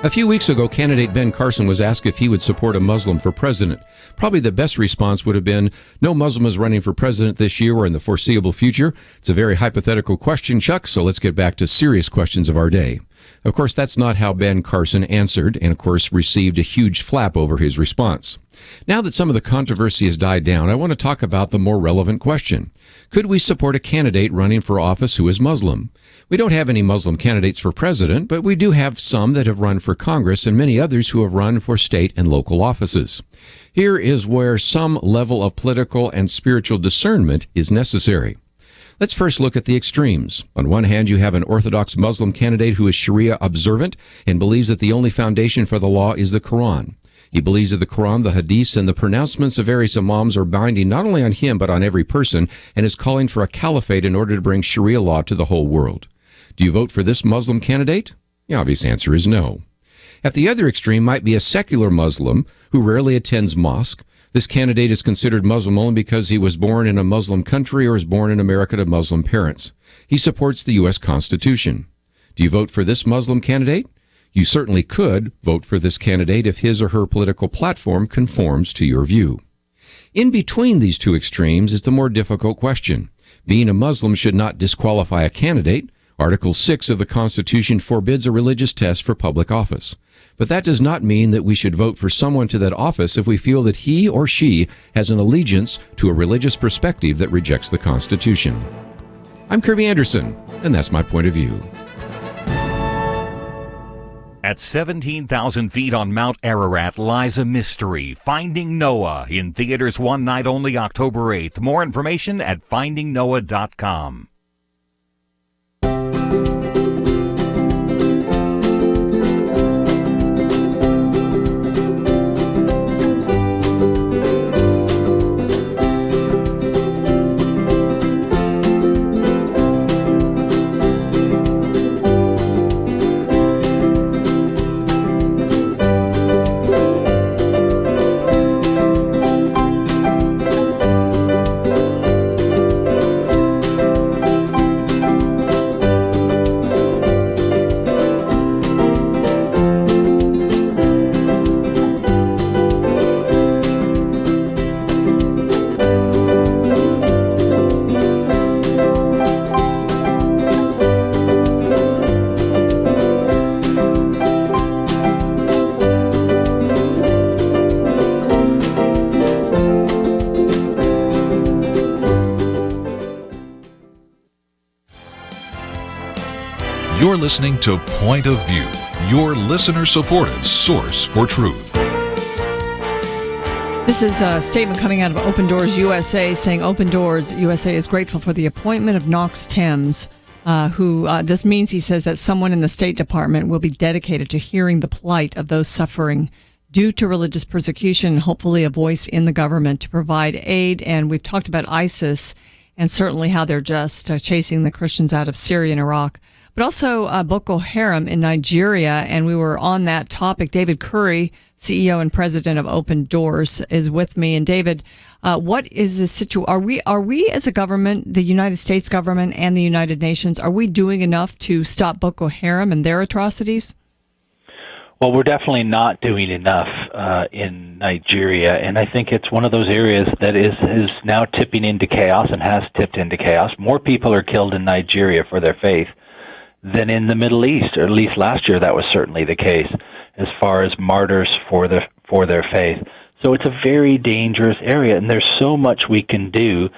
A few weeks ago, candidate Ben Carson was asked if he would support a Muslim for president. Probably the best response would have been, no Muslim is running for president this year or in the foreseeable future. It's a very hypothetical question, Chuck, so let's get back to serious questions of our day. Of course, that's not how Ben Carson answered, and of course received a huge flap over his response. Now that some of the controversy has died down, I want to talk about the more relevant question. Could we support a candidate running for office who is Muslim? We don't have any Muslim candidates for president, but we do have some that have run for Congress and many others who have run for state and local offices. Here is where some level of political and spiritual discernment is necessary. Let's first look at the extremes. On one hand, you have an Orthodox Muslim candidate who is Sharia observant and believes that the only foundation for the law is the Quran. He believes that the Quran, the Hadiths, and the pronouncements of various imams are binding not only on him but on every person, and is calling for a caliphate in order to bring Sharia law to the whole world. Do you vote for this Muslim candidate? The obvious answer is no. At the other extreme might be a secular Muslim who rarely attends mosque. This candidate is considered Muslim only because he was born in a Muslim country or is born in America to Muslim parents. He supports the U.S. Constitution. Do you vote for this Muslim candidate? You certainly could vote for this candidate if his or her political platform conforms to your view. In between these two extremes is the more difficult question. Being a Muslim should not disqualify a candidate. Article 6 of the Constitution forbids a religious test for public office. But that does not mean that we should vote for someone to that office if we feel that he or she has an allegiance to a religious perspective that rejects the Constitution. I'm Kirby Anderson, and that's my point of view. At 17,000 feet on Mount Ararat lies a mystery, Finding Noah, in theaters one night only, October 8th. More information at findingnoah.com. You're listening to Point of View, your listener-supported source for truth. This is a statement coming out of Open Doors USA saying Open Doors USA is grateful for the appointment of Knox Thames, this means, he says, that someone in the State Department will be dedicated to hearing the plight of those suffering due to religious persecution, and hopefully a voice in the government to provide aid. And we've talked about ISIS and certainly how they're just chasing the Christians out of Syria and Iraq, but also Boko Haram in Nigeria. And we were on that topic. David Curry, CEO and president of Open Doors, is with me. And David, what is the situation? Are we as a government, the United States government and the United Nations, are we doing enough to stop Boko Haram and their atrocities? Well, we're definitely not doing enough in Nigeria, and I think it's one of those areas that is now tipping into chaos and has tipped into chaos. More people are killed in Nigeria for their faith than in the Middle East, or at least last year that was certainly the case, as far as martyrs for their faith. So it's a very dangerous area, and there's so much we can do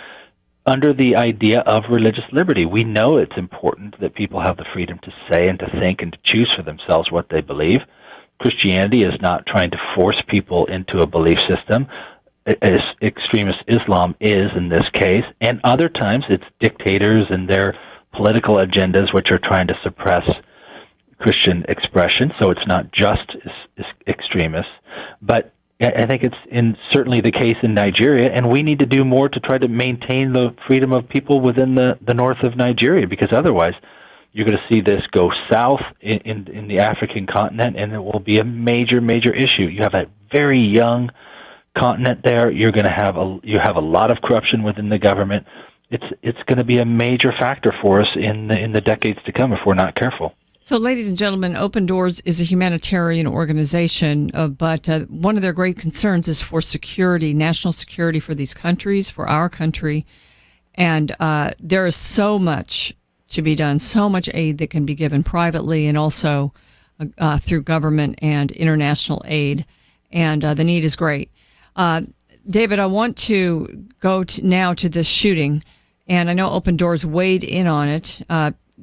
under the idea of religious liberty. We know it's important that people have the freedom to say and to think and to choose for themselves what they believe. Christianity is not trying to force people into a belief system, as extremist Islam is in this case, and other times it's dictators and their political agendas which are trying to suppress Christian expression, so it's not just extremists. But I think it's certainly the case in Nigeria, and we need to do more to try to maintain the freedom of people within the north of Nigeria, because otherwise you're going to see this go south in the African continent, and it will be a major, major issue. You have a very young continent there. You have a lot of corruption within the government. It's going to be a major factor for us in the decades to come if we're not careful. So, ladies and gentlemen, Open Doors is a humanitarian organization, but one of their great concerns is for security, national security for these countries, for our country. And there is so much to be done, so much aid that can be given privately and also through government and international aid. And the need is great. David, I want to go now to this shooting, and I know Open Doors weighed in on it.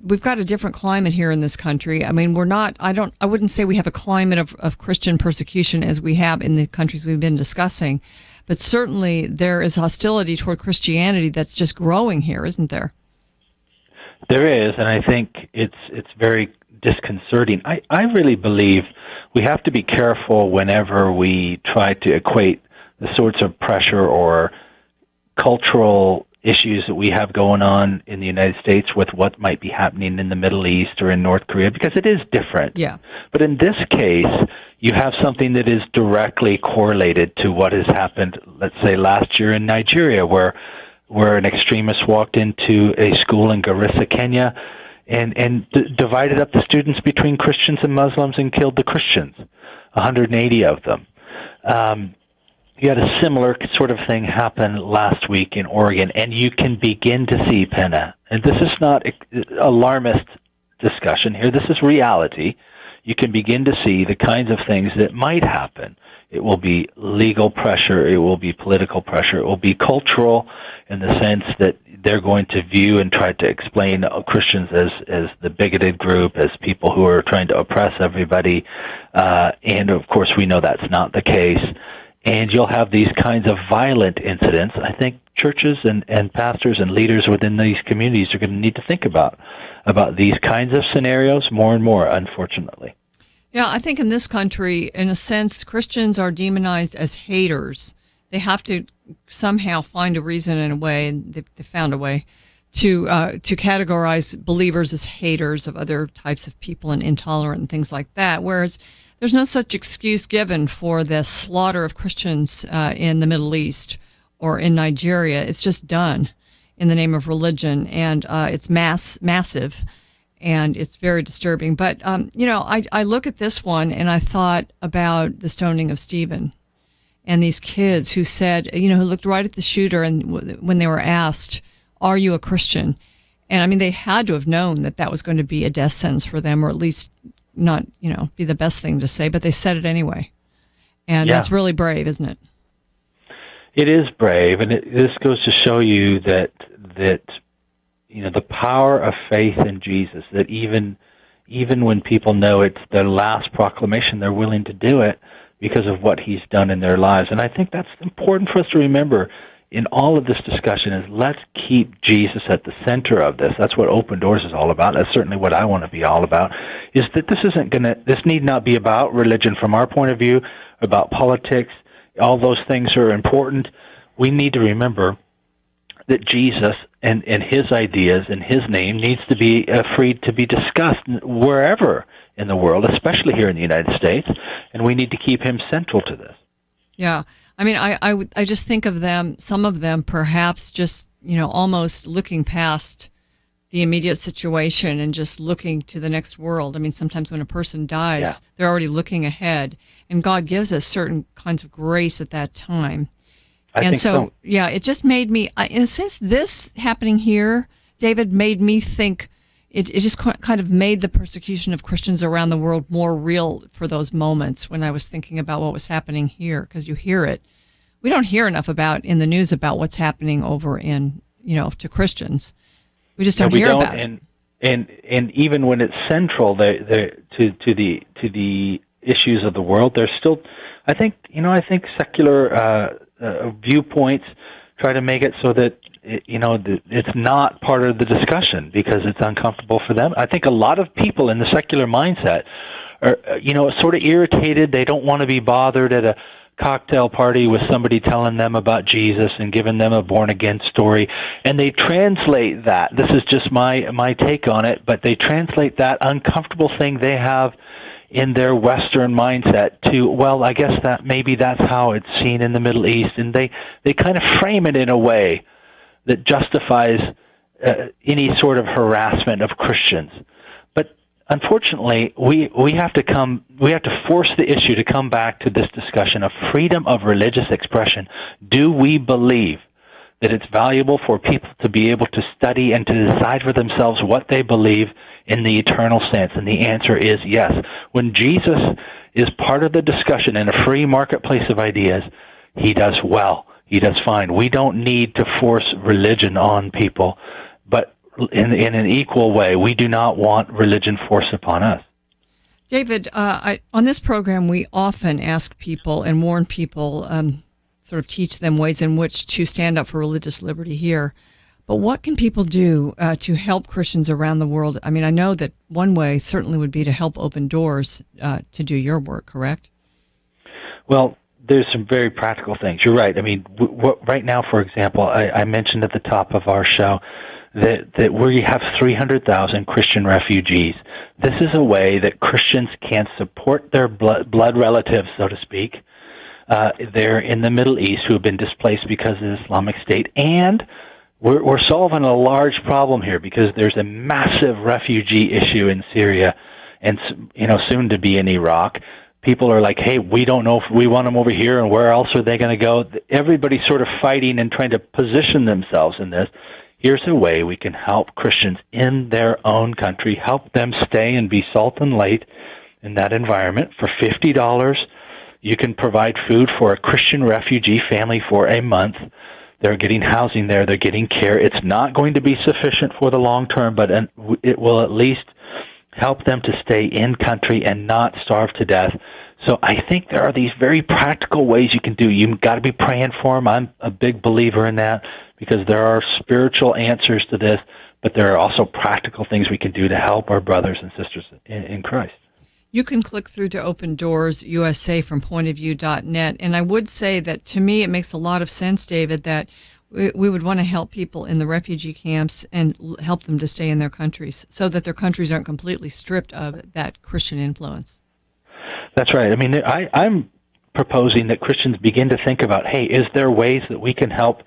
We've got a different climate here in this country. I mean, I wouldn't say we have a climate of Christian persecution as we have in the countries we've been discussing, but certainly there is hostility toward Christianity that's just growing here, isn't there? There is, and I think it's very disconcerting. I really believe we have to be careful whenever we try to equate the sorts of pressure or cultural issues that we have going on in the United States with what might be happening in the Middle East or in North Korea, because it is different. Yeah. But in this case, you have something that is directly correlated to what has happened, let's say, last year in Nigeria, where an extremist walked into a school in Garissa, Kenya, and divided up the students between Christians and Muslims and killed the Christians, 180 of them. You had a similar sort of thing happen last week in Oregon, and you can begin to see, Penna, and this is not alarmist discussion here, this is reality. You can begin to see the kinds of things that might happen. It will be legal pressure, it will be political pressure, it will be cultural in the sense that they're going to view and try to explain Christians as the bigoted group, as people who are trying to oppress everybody, and of course we know that's not the case. And you'll have these kinds of violent incidents. I think churches and pastors and leaders within these communities are going to need to think about these kinds of scenarios more and more, unfortunately. Yeah, I think in this country, in a sense, Christians are demonized as haters. They have to somehow find a reason and a way, and they found a way, to categorize believers as haters of other types of people and intolerant and things like that, whereas there's no such excuse given for the slaughter of Christians in the Middle East or in Nigeria. It's just done in the name of religion, and it's massive, and it's very disturbing. But, I look at this one, and I thought about the stoning of Stephen and these kids who said, who looked right at the shooter, and when they were asked, are you a Christian? And, I mean, they had to have known that that was going to be a death sentence for them, or at least not, be the best thing to say, but they said it anyway. And that's really brave, isn't it? It is brave, and this goes to show you that the power of faith in Jesus, that even when people know it's their last proclamation, they're willing to do it because of what he's done in their lives. And I think that's important for us to remember in all of this discussion, is let's keep Jesus at the center of this. That's what Open Doors is all about. That's certainly what I want to be all about, is that this need not be about religion from our point of view, about politics. All those things are important. We need to remember that Jesus and his ideas and his name needs to be free to be discussed wherever in the world, especially here in the United States, and we need to keep him central to this. Yeah. I mean, I just think of them, some of them perhaps just, almost looking past the immediate situation and just looking to the next world. I mean, sometimes when a person dies, they're already looking ahead, and God gives us certain kinds of grace at that time. I think so. Yeah, it just made me, in a sense, this happening here, David, made me think, it just kind of made the persecution of Christians around the world more real for those moments when I was thinking about what was happening here, because you hear it. We don't hear enough in the news about what's happening over in, to Christians. We just don't hear about it. And even when it's central to the issues of the world, there's still, I think secular viewpoints try to make it so that it's not part of the discussion because it's uncomfortable for them. I think a lot of people in the secular mindset are, sort of irritated. They don't want to be bothered at a cocktail party with somebody telling them about Jesus and giving them a born-again story. And they translate that. This is just my take on it, but they translate that uncomfortable thing they have in their Western mindset to, well, I guess that's how it's seen in the Middle East. And they kind of frame it in a way that justifies any sort of harassment of Christians. But unfortunately, we have to force the issue to come back to this discussion of freedom of religious expression. Do we believe that it's valuable for people to be able to study and to decide for themselves what they believe in the eternal sense? And the answer is yes. When Jesus is part of the discussion in a free marketplace of ideas, he does well. He does fine. We don't need to force religion on people, but in an equal way, we do not want religion forced upon us. David, on this program, we often ask people and warn people, sort of teach them ways in which to stand up for religious liberty here. But what can people do to help Christians around the world? I mean, I know that one way certainly would be to help open doors to do your work, correct? Well, there's some very practical things. You're right. I mean, right now, for example, I mentioned at the top of our show that we have 300,000 Christian refugees. This is a way that Christians can support their blood relatives, so to speak. They're in the Middle East who have been displaced because of the Islamic State, and we're solving a large problem here because there's a massive refugee issue in Syria, and soon to be in Iraq. People are like, hey, we don't know if we want them over here, and where else are they going to go? Everybody's sort of fighting and trying to position themselves in this. Here's a way we can help Christians in their own country, help them stay and be salt and light in that environment. For $50, you can provide food for a Christian refugee family for a month. They're getting housing there. They're getting care. It's not going to be sufficient for the long term, but it will at least help them to stay in country and not starve to death. So I think there are these very practical ways you can do. You've got to be praying for them. I'm a big believer in that because there are spiritual answers to this, but there are also practical things we can do to help our brothers and sisters in Christ. You can click through to Open Doors USA from pointofview.net. And I would say that to me it makes a lot of sense, David, that we would want to help people in the refugee camps and help them to stay in their countries so that their countries aren't completely stripped of that Christian influence. That's right. I mean, I'm proposing that Christians begin to think about, hey, is there ways that we can help,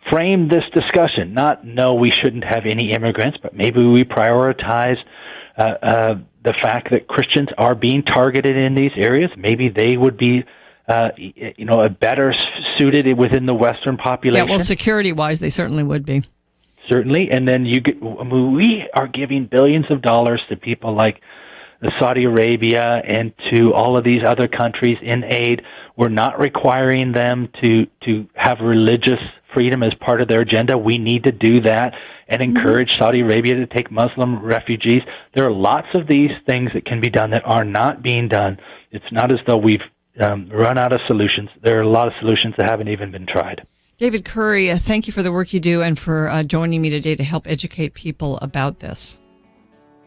frame this discussion? Not, no, we shouldn't have any immigrants, but maybe we prioritize the fact that Christians are being targeted in these areas. Maybe they would be, better suited within the Western population. Yeah, well, security-wise, they certainly would be. Certainly, and then we are giving billions of dollars to people like Saudi Arabia and to all of these other countries in aid. We're not requiring them to have religious freedom as part of their agenda. We need to do that and encourage Saudi Arabia to take Muslim refugees. There are lots of these things that can be done that are not being done. It's not as though we've run out of solutions. There are a lot of solutions that haven't even been tried. David Curry, thank you for the work you do and for joining me today to help educate people about this.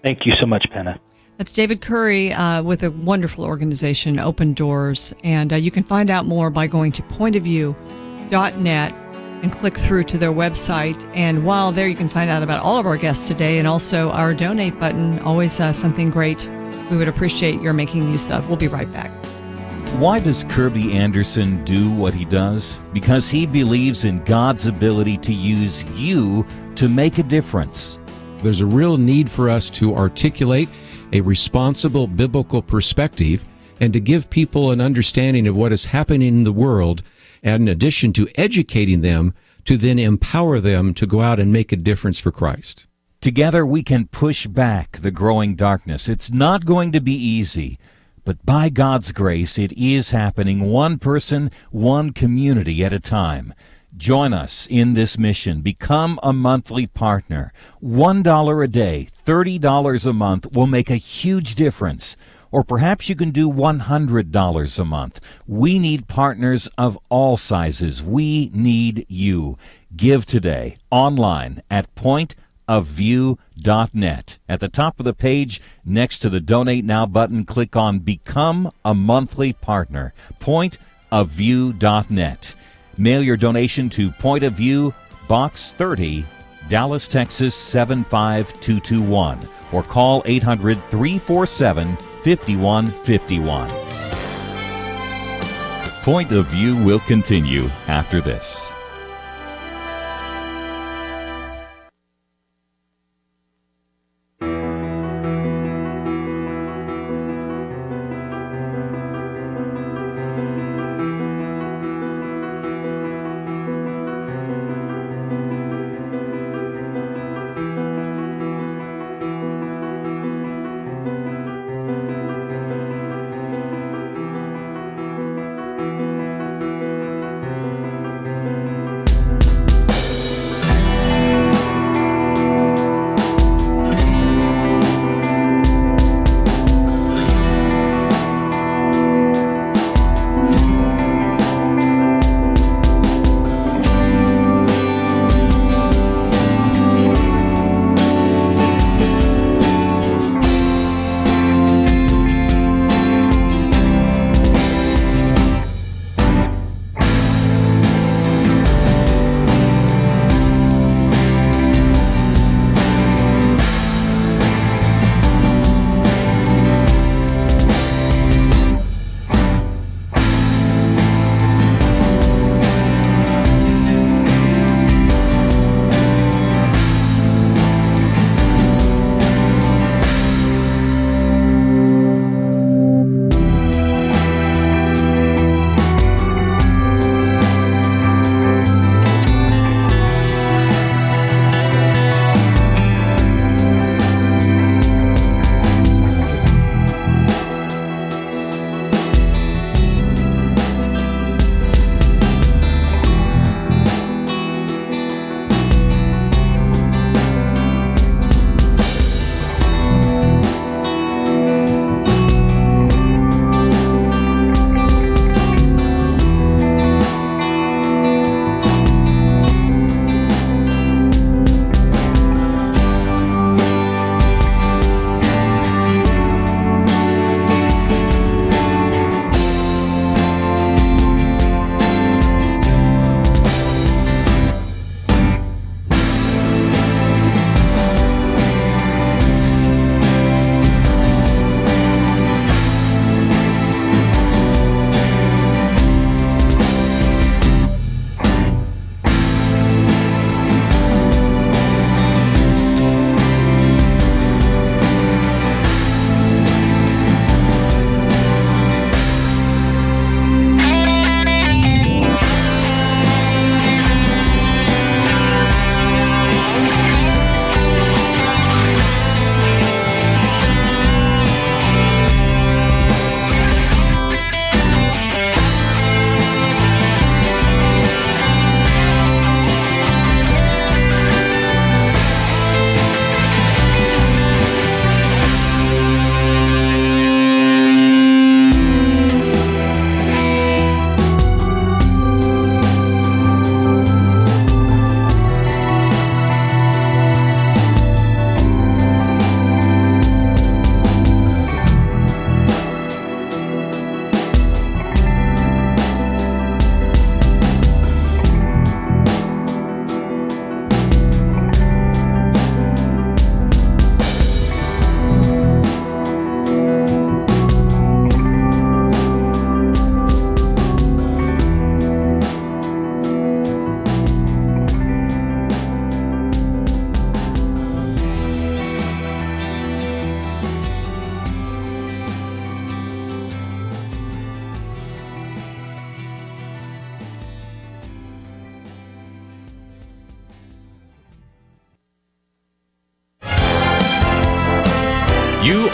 Thank you so much, Penna. That's David Curry with a wonderful organization, Open Doors. And you can find out more by going to pointofview.net and click through to their website. And while there, you can find out about all of our guests today and also our donate button, always something great we would appreciate your making use of. We'll be right back. Why does Kirby Anderson do what he does? Because he believes in God's ability to use you to make a difference. There's a real need for us to articulate a responsible biblical perspective and to give people an understanding of what is happening in the world, and in addition to educating them, to then empower them to go out and make a difference for Christ. Together we can push back the growing darkness. It's not going to be easy, but by God's grace, it is happening one person, one community at a time. Join us in this mission. Become a monthly partner. $1 a day, $30 a month will make a huge difference. Or perhaps you can do $100 a month. We need partners of all sizes. We need you. Give today online at pointofview.net. At the top of the page, next to the Donate Now button, click on Become a Monthly Partner. Pointofview.net. Mail your donation to Point of View, Box 30, Dallas, Texas 75221, or call 800-347-5151. Point of View will continue after this.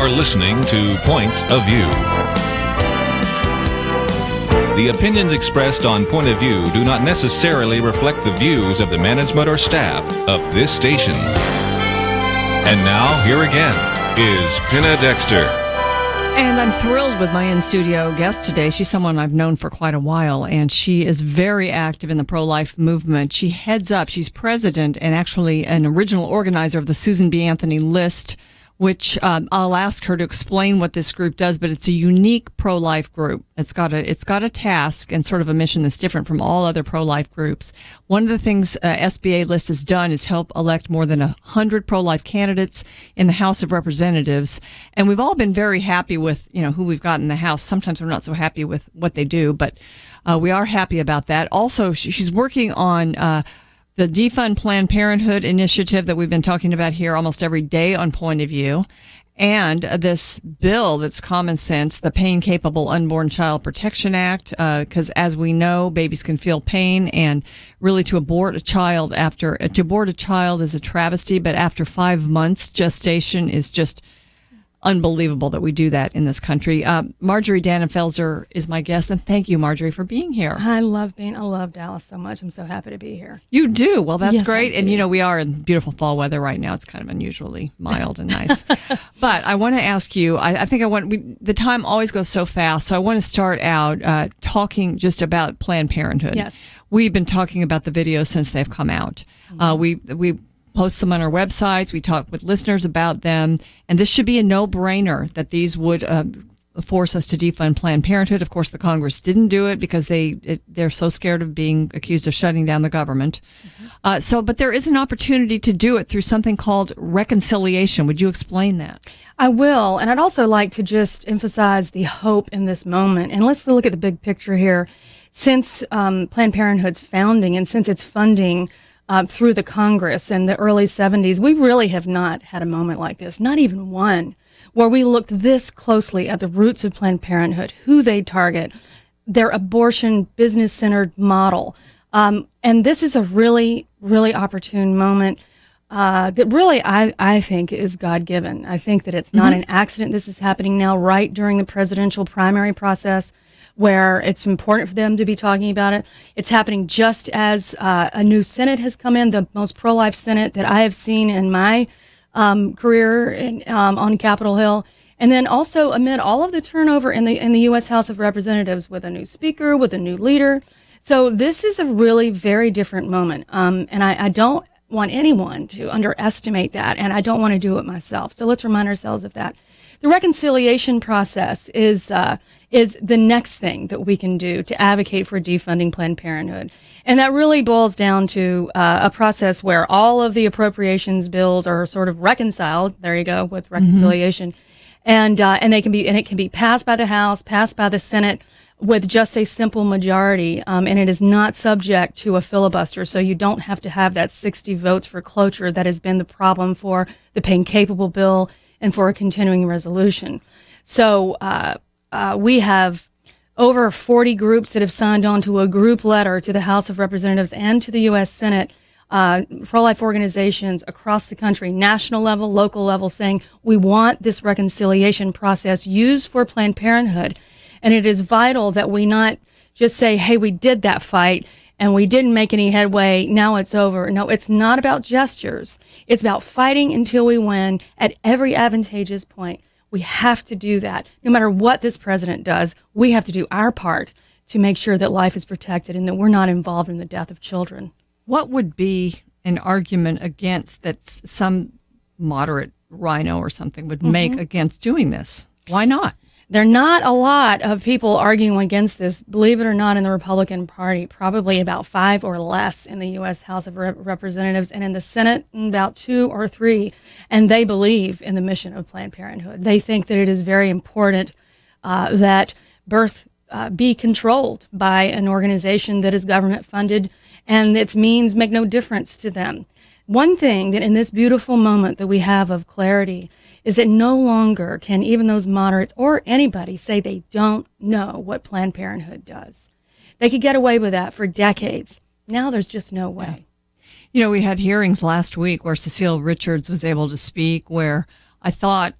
are listening to Point of View. The opinions expressed on Point of View do not necessarily reflect the views of the management or staff of this station. And now, here again, is Penna Dexter. And I'm thrilled with my in-studio guest today. She's someone I've known for quite a while, and she is very active in the pro-life movement. She's president and actually an original organizer of the Susan B. Anthony List, which I'll ask her to explain what this group does, but it's a unique pro-life group. It's got a task and sort of a mission that's different from all other pro-life groups. One of the things SBA List has done is help elect more than 100 pro-life candidates in the House of Representatives, and we've all been very happy with who we've got in the House. Sometimes we're not so happy with what they do, but we are happy about that. Also, she's working on the Defund Planned Parenthood initiative that we've been talking about here almost every day on Point of View, and this bill that's common sense, the Pain-Capable Unborn Child Protection Act, because as we know, babies can feel pain, and really to abort a child is a travesty, but after 5 months gestation is just unbelievable that we do that in this country. Marjorie Dannenfelser is my guest, and thank you, Marjorie, for being here. I love Dallas so much. I'm so happy to be here. You do? Well, that's yes, great. And, we are in beautiful fall weather right now. It's kind of unusually mild and nice. But I want to ask you, the time always goes so fast, so I want to start out talking just about Planned Parenthood. Yes. We've been talking about the videos since they've come out. Mm-hmm. We post them on our websites. We talk with listeners about them. And this should be a no-brainer that these would force us to defund Planned Parenthood. Of course, the Congress didn't do it because they're so scared of being accused of shutting down the government. Mm-hmm. But there is an opportunity to do it through something called reconciliation. Would you explain that? I will. And I'd also like to just emphasize the hope in this moment. And let's look at the big picture here. Since Planned Parenthood's founding and since its funding through the Congress in the early 70s, we really have not had a moment like this, not even one, where we looked this closely at the roots of Planned Parenthood, who they target, their abortion business-centered model. And this is a really, really opportune moment that really I think is God-given. I think that it's not an accident. This is happening now right during the presidential primary process, where it's important for them to be talking about it. It's happening just as a new Senate has come in, the most pro-life Senate that I have seen in my career on Capitol Hill. And then also amid all of the turnover in the U.S. House of Representatives, with a new speaker, with a new leader. So this is a really very different moment. And I don't want anyone to underestimate that, and I don't want to do it myself. So let's remind ourselves of that. The reconciliation process is the next thing that we can do to advocate for defunding Planned Parenthood. And that really boils down to a process where all of the appropriations bills are sort of reconciled, there you go, with reconciliation. And it can be passed by the House, passed by the Senate with just a simple majority, and it is not subject to a filibuster, so you don't have to have that 60 votes for cloture that has been the problem for the Pain-Capable bill and for a continuing resolution. So we have over 40 groups that have signed on to a group letter to the House of Representatives and to the U.S. Senate, pro-life organizations across the country, national level, local level, saying we want this reconciliation process used for Planned Parenthood. And it is vital that we not just say, hey, we did that fight and we didn't make any headway, now it's over. No, it's not about gestures. It's about fighting until we win at every advantageous point. We have to do that. No matter what this president does, we have to do our part to make sure that life is protected and that we're not involved in the death of children. What would be an argument against that some moderate rhino or something would make against doing this? Why not? There are not a lot of people arguing against this, believe it or not, in the Republican Party, probably about 5 or less in the U.S. House of Representatives, and in the Senate, about 2 or 3, and they believe in the mission of Planned Parenthood. They think that it is very important that birth be controlled by an organization that is government-funded, and its means make no difference to them. One thing that in this beautiful moment that we have of clarity is that no longer can even those moderates or anybody say they don't know what Planned Parenthood does. They could get away with that for decades. Now there's just no way. You know, we had hearings last week where Cecile Richards was able to speak, where I thought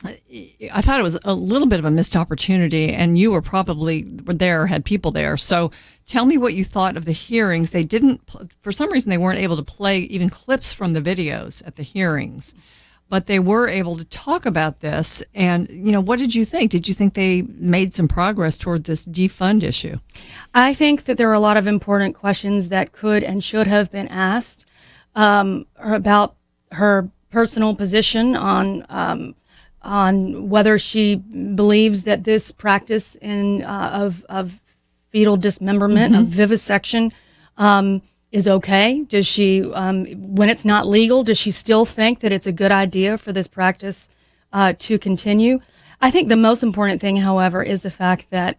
I thought it was a little bit of a missed opportunity, and you were probably there, had people there. So tell me what you thought of the hearings. They didn't, for some reason, they weren't able to play even clips from the videos at the hearings, but they were able to talk about this. And, what did you think? Did you think they made some progress toward this defund issue? I think that there are a lot of important questions that could and should have been asked about her personal position on whether she believes that this practice of fetal dismemberment, of vivisection, is okay. Does she, when it's not legal, does she still think that it's a good idea for this practice to continue? I think the most important thing, however, is the fact that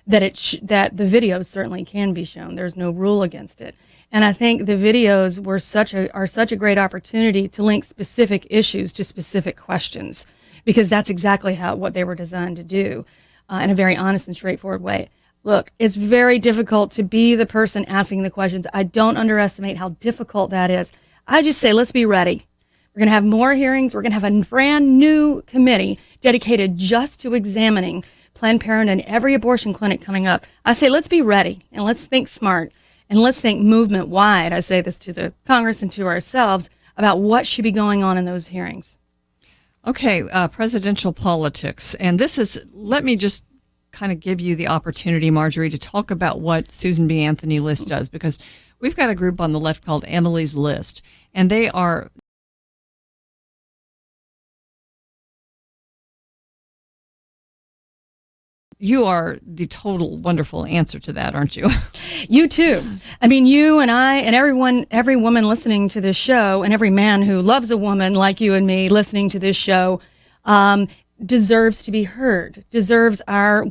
that the videos certainly can be shown. There's no rule against it. And I think the videos are such a great opportunity to link specific issues to specific questions, because that's exactly what they were designed to do in a very honest and straightforward way. Look, it's very difficult to be the person asking the questions. I don't underestimate how difficult that is. I just say, let's be ready. We're going to have more hearings. We're going to have a brand new committee dedicated just to examining Planned Parenthood and every abortion clinic coming up. I say, let's be ready, and let's think smart, and let's think movement-wide. I say this to the Congress and to ourselves about what should be going on in those hearings. Okay, presidential politics. And this is, let me just kind of give you the opportunity, Marjorie, to talk about what Susan B. Anthony List does, because we've got a group on the left called Emily's List, and they are... You are the total wonderful answer to that, aren't you? You too. I mean, you and I and every woman listening to this show, and every man who loves a woman like you and me listening to this show, deserves to be heard. Deserves our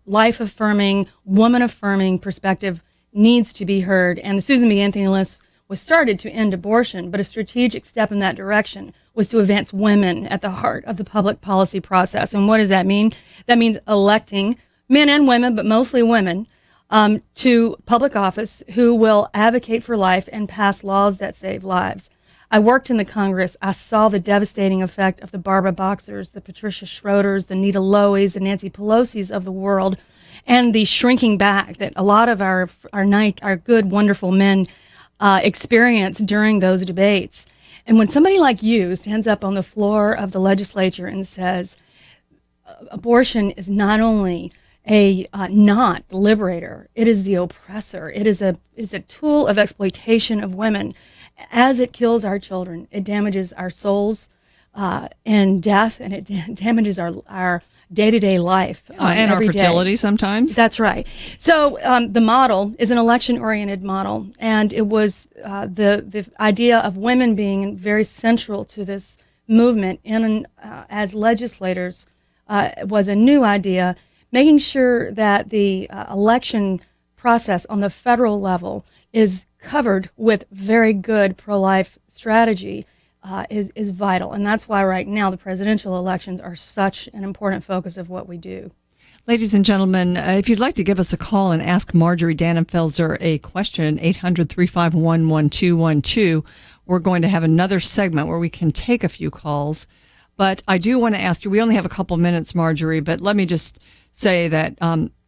life affirming, woman affirming perspective needs to be heard. And the Susan B. Anthony List was started to end abortion, but a strategic step in that direction was to advance women at the heart of the public policy process. And what does that mean? That means electing men and women, but mostly women, to public office who will advocate for life and pass laws that save lives. I worked in the Congress. I saw the devastating effect of the Barbara Boxers, the Patricia Schroeders, the Nita Loweys, the Nancy Pelosi's of the world, and the shrinking back that a lot of our good, wonderful men experienced during those debates. And when somebody like you stands up on the floor of the legislature and says, abortion is not only not the liberator, it is the oppressor. It is a tool of exploitation of women. As it kills our children, it damages our souls in death, and it damages our day-to-day life. And our fertility sometimes. That's right. So the model is an election-oriented model, and it was the idea of women being very central to this movement as legislators was a new idea, making sure that the election process on the federal level is covered with very good pro-life strategy is vital. And that's why right now the presidential elections are such an important focus of what we do. Ladies and gentlemen, if you'd like to give us a call and ask Marjorie Dannenfelser a question, 800-351-1212. We're going to have another segment where we can take a few calls. But I do want to ask you, we only have a couple minutes, Marjorie, but let me just say that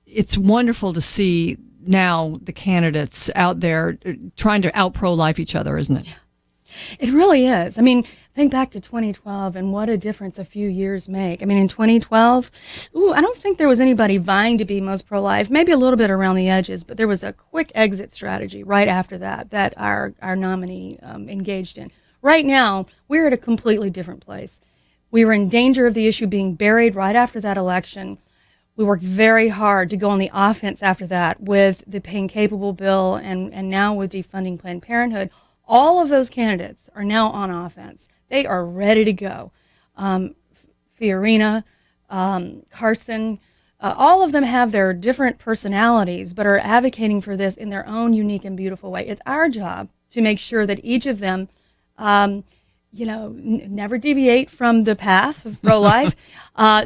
it's wonderful to see now the candidates out there trying to out-pro-life each other, isn't it? It really is. I mean, think back to 2012 and what a difference a few years make. I mean, in 2012, I don't think there was anybody vying to be most pro-life, maybe a little bit around the edges, but there was a quick exit strategy right after that our nominee engaged in. Right now, we're at a completely different place. We were in danger of the issue being buried right after that election. We worked very hard to go on the offense after that with the Pain Capable bill and now with defunding Planned Parenthood. All of those candidates are now on offense. They are ready to go. Fiorina, Carson, all of them have their different personalities, but are advocating for this in their own unique and beautiful way. It's our job to make sure that each of them, never deviate from the path of pro-life.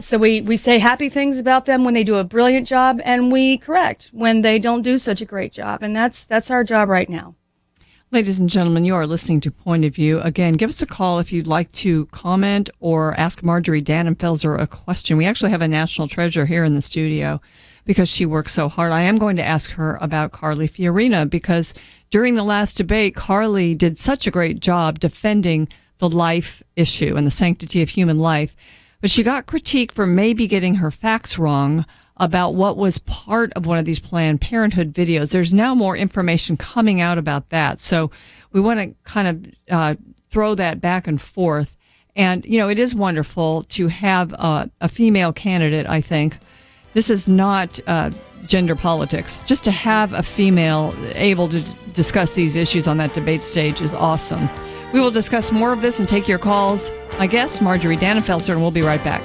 So we say happy things about them when they do a brilliant job, and we correct when they don't do such a great job. And that's our job right now. Ladies and gentlemen, you are listening to Point of View. Again, give us a call if you'd like to comment or ask Marjorie Dannenfelser a question. We actually have a national treasure here in the studio because she works so hard. I am going to ask her about Carly Fiorina because during the last debate, Carly did such a great job defending the life issue and the sanctity of human life. But she got critique for maybe getting her facts wrong about what was part of one of these Planned Parenthood videos. There's now more information coming out about that. So we want to kind of throw that back and forth. And, you know, it is wonderful to have a female candidate, I think. This is not gender politics. Just to have a female able to discuss these issues on that debate stage is awesome. We will discuss more of this and take your calls. My guest, Marjorie Dannenfelser, and we'll be right back.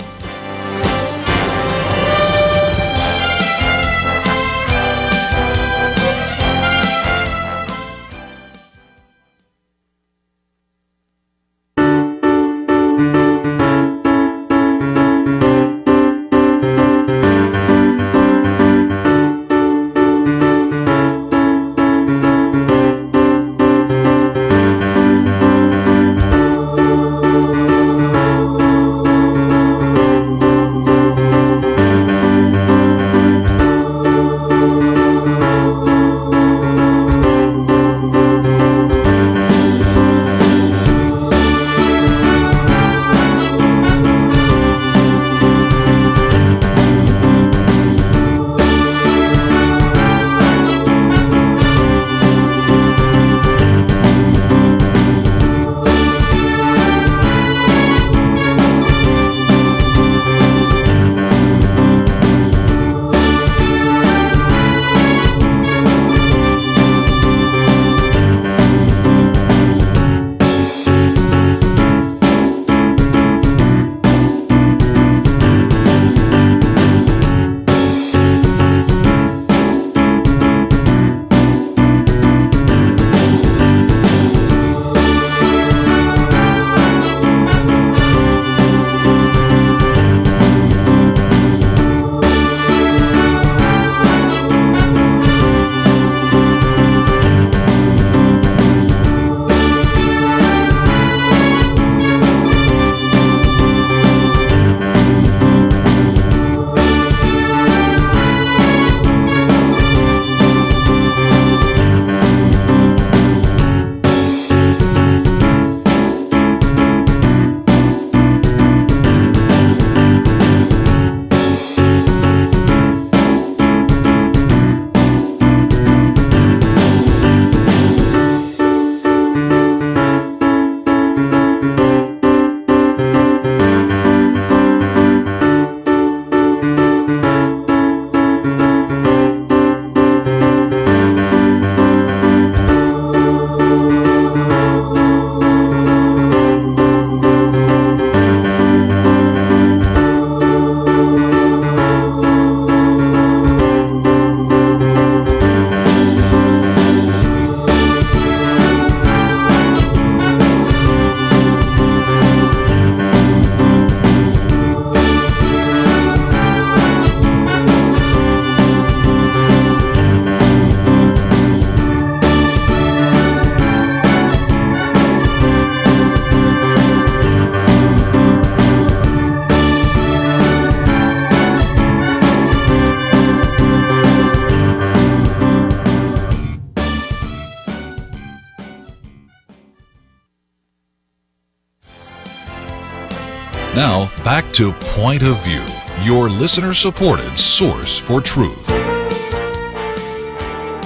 Now, back to Point of View, your listener-supported source for truth.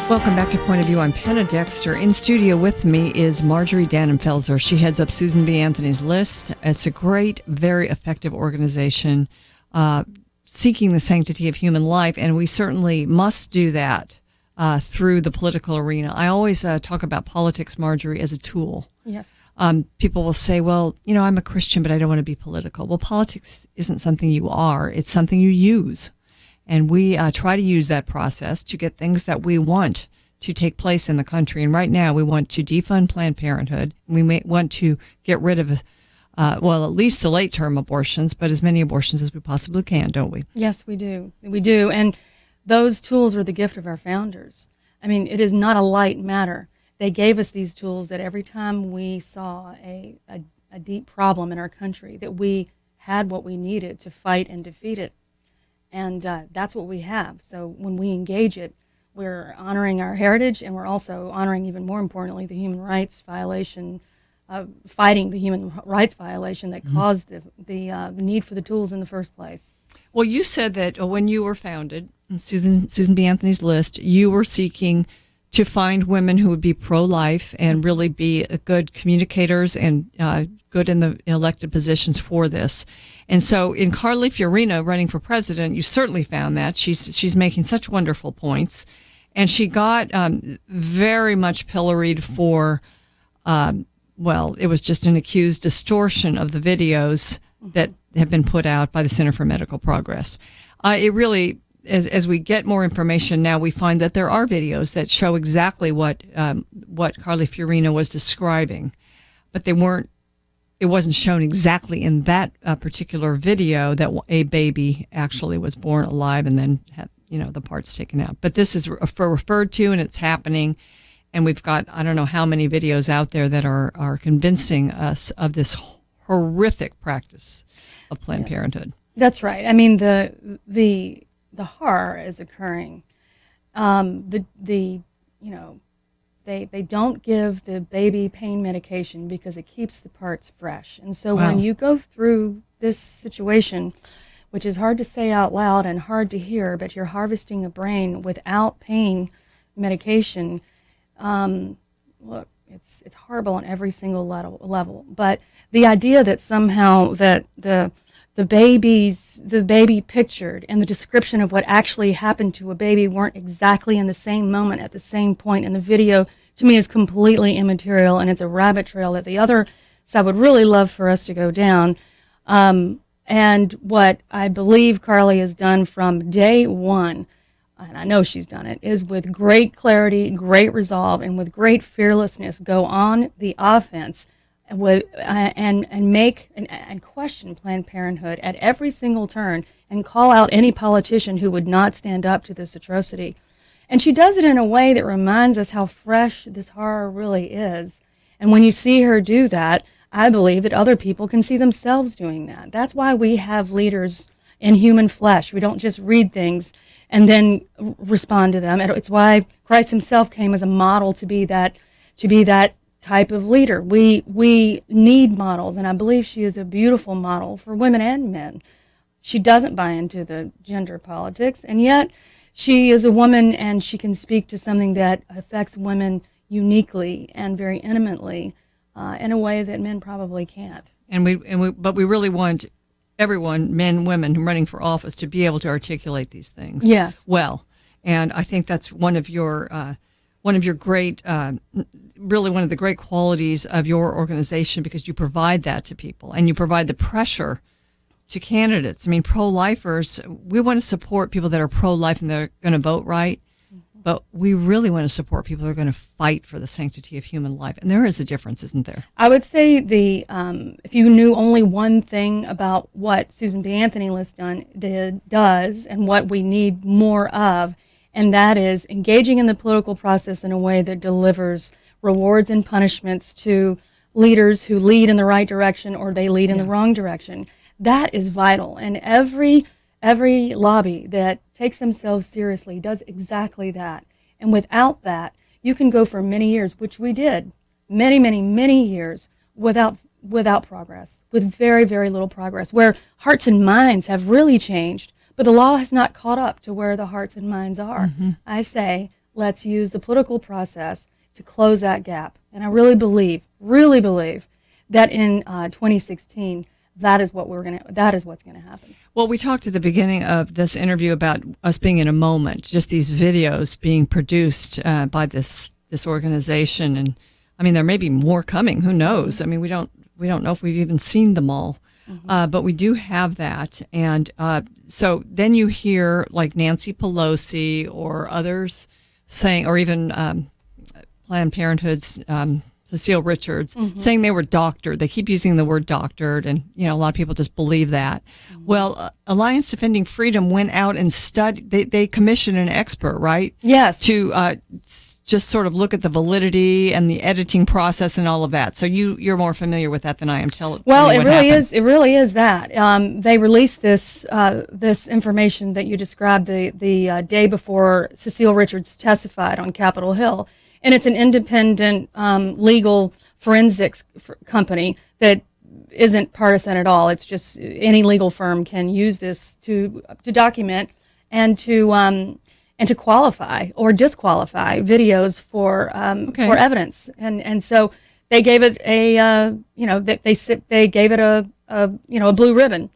Welcome back to Point of View. I'm Penna Dexter. In studio with me is Marjorie Dannenfelser. She heads up Susan B. Anthony's List. It's a great, very effective organization seeking the sanctity of human life, and we certainly must do that through the political arena. I always talk about politics, Marjorie, as a tool. Yes. People will say, well, you know, I'm a Christian, but I don't want to be political. Well, politics isn't something you are. It's something you use. And we try to use that process to get things that we want to take place in the country. And right now, we want to defund Planned Parenthood. We may want to get rid of, at least the late-term abortions, but as many abortions as we possibly can, don't we? Yes, we do. We do. And those tools were the gift of our founders. I mean, it is not a light matter. they gave us these tools that every time we saw a deep problem in our country, that we had what we needed to fight and defeat it. And that's what we have. So when we engage it, we're honoring our heritage, and we're also honoring, even more importantly, the human rights violation, fighting the human rights violation that caused the need for the tools in the first place. Well, you said that when you were founded, Susan B. Anthony's List, you were seeking to find women who would be pro-life and really be good communicators and good in the elected positions for this. And so in Carly Fiorina running for president, you certainly found that. She's making such wonderful points. And she got very much pilloried for, it was just an accused distortion of the videos that have been put out by the Center for Medical Progress. It really, as we get more information now, we find that there are videos that show exactly what Carly Fiorina was describing, but it wasn't shown exactly in that particular video that a baby actually was born alive and then had, the parts taken out. But this is referred to, and it's happening, and we've got, I don't know how many videos out there that are convincing us of this horrific practice of Planned Parenthood. That's right. I mean, the horror is occurring. They don't give the baby pain medication because it keeps the parts fresh. And so when you go through this situation, which is hard to say out loud and hard to hear, but you're harvesting a brain without pain medication, look, it's horrible on every single level. But the idea that somehow that the baby pictured and the description of what actually happened to a baby weren't exactly in the same moment at the same point in the video, to me, is completely immaterial, and it's a rabbit trail that the other side would really love for us to go down. And what I believe Carly has done from day one, and I know she's done it, is with great clarity, great resolve, and with great fearlessness go on the offense and question Planned Parenthood at every single turn and call out any politician who would not stand up to this atrocity. And she does it in a way that reminds us how fresh this horror really is. And when you see her do that, I believe that other people can see themselves doing that. That's why we have leaders in human flesh. We don't just read things and then respond to them. It's why Christ himself came as a model to be that type of leader. We need models, and I believe she is a beautiful model for women and men. She doesn't buy into the gender politics, and yet she is a woman, and she can speak to something that affects women uniquely and very intimately in a way that men probably can't. But we really want everyone, men, women, running for office, to be able to articulate these things. Yes. Well, and I think that's one of your great, really one of the great qualities of your organization, because you provide that to people and you provide the pressure to candidates. I mean, pro-lifers, we want to support people that are pro-life and they're going to vote right, but we really want to support people that are going to fight for the sanctity of human life. And there is a difference, isn't there? I would say if you knew only one thing about what Susan B. Anthony List does and what we need more of, and that is engaging in the political process in a way that delivers rewards and punishments to leaders who lead in the right direction or they lead in the wrong direction. That is vital. And every lobby that takes themselves seriously does exactly that. And without that, you can go for many years, which we did, many years, without progress, with very, very little progress, where hearts and minds have really changed, but the law has not caught up to where the hearts and minds are. Mm-hmm. I say, let's use the political process to close that gap. And I really believe that in 2016, that is what's going to happen. Well, we talked at the beginning of this interview about us being in a moment, just these videos being produced by this organization, and I mean, there may be more coming. Who knows? I mean, we don't know if we've even seen them all, but we do have that. And so then you hear like Nancy Pelosi or others saying, or even Planned Parenthood's Cecile Richards, saying they were doctored. They keep using the word doctored, and a lot of people just believe that. Well, Alliance Defending Freedom went out and studied. They commissioned an expert, right? Yes. To just sort of look at the validity and the editing process and all of that. So you're more familiar with that than I am. Well, it really is. It really is that they released this information that you described the day before Cecile Richards testified on Capitol Hill, and it's an independent legal forensics company that isn't partisan at all. It's just any legal firm can use this to document and to qualify or disqualify videos for evidence, and so they gave it they gave it a blue ribbon.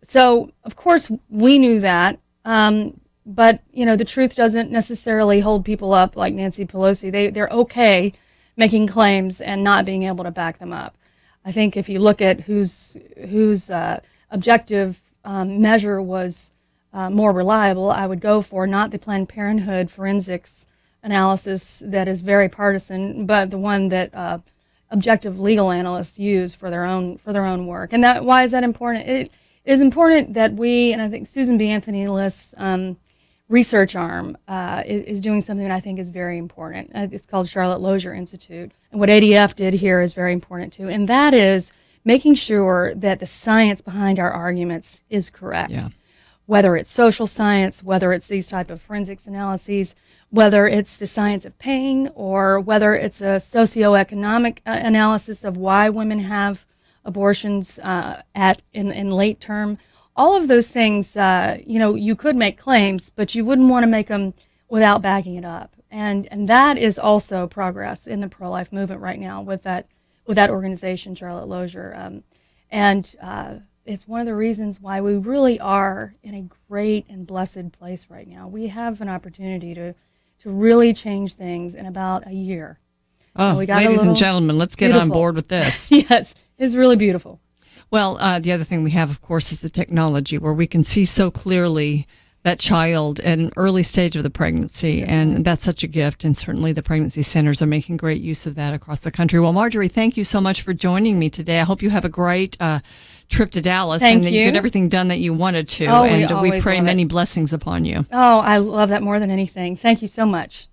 So of course we knew that, but the truth doesn't necessarily hold people up like Nancy Pelosi. They're okay making claims and not being able to back them up. I think if you look at whose objective measure was more reliable, I would go for not the Planned Parenthood forensics analysis that is very partisan, but the one that objective legal analysts use for their own work. And why is that important? It is important that we, and I think Susan B. Anthony List's research arm is doing something that I think is very important. It's called Charlotte Lozier Institute. And what ADF did here is very important too, and that is making sure that the science behind our arguments is correct. Yeah. Whether it's social science, whether it's these type of forensics analyses, whether it's the science of pain, or whether it's a socioeconomic analysis of why women have abortions in late term. All of those things, you could make claims, but you wouldn't want to make them without backing it up. And that is also progress in the pro-life movement right now with that organization, Charlotte Lozier. It's one of the reasons why we really are in a great and blessed place right now. We have an opportunity to really change things in about a year. Oh, ladies and gentlemen, let's get on board with this. Yes, it's really beautiful. Well, the other thing we have, of course, is the technology where we can see so clearly that child at an early stage of the pregnancy, and that's such a gift, and certainly the pregnancy centers are making great use of that across the country. Well, Marjorie, thank you so much for joining me today. I hope you have a great trip to Dallas and that you get everything done that you wanted to, and we pray many blessings upon you. Oh, I love that more than anything. Thank you so much.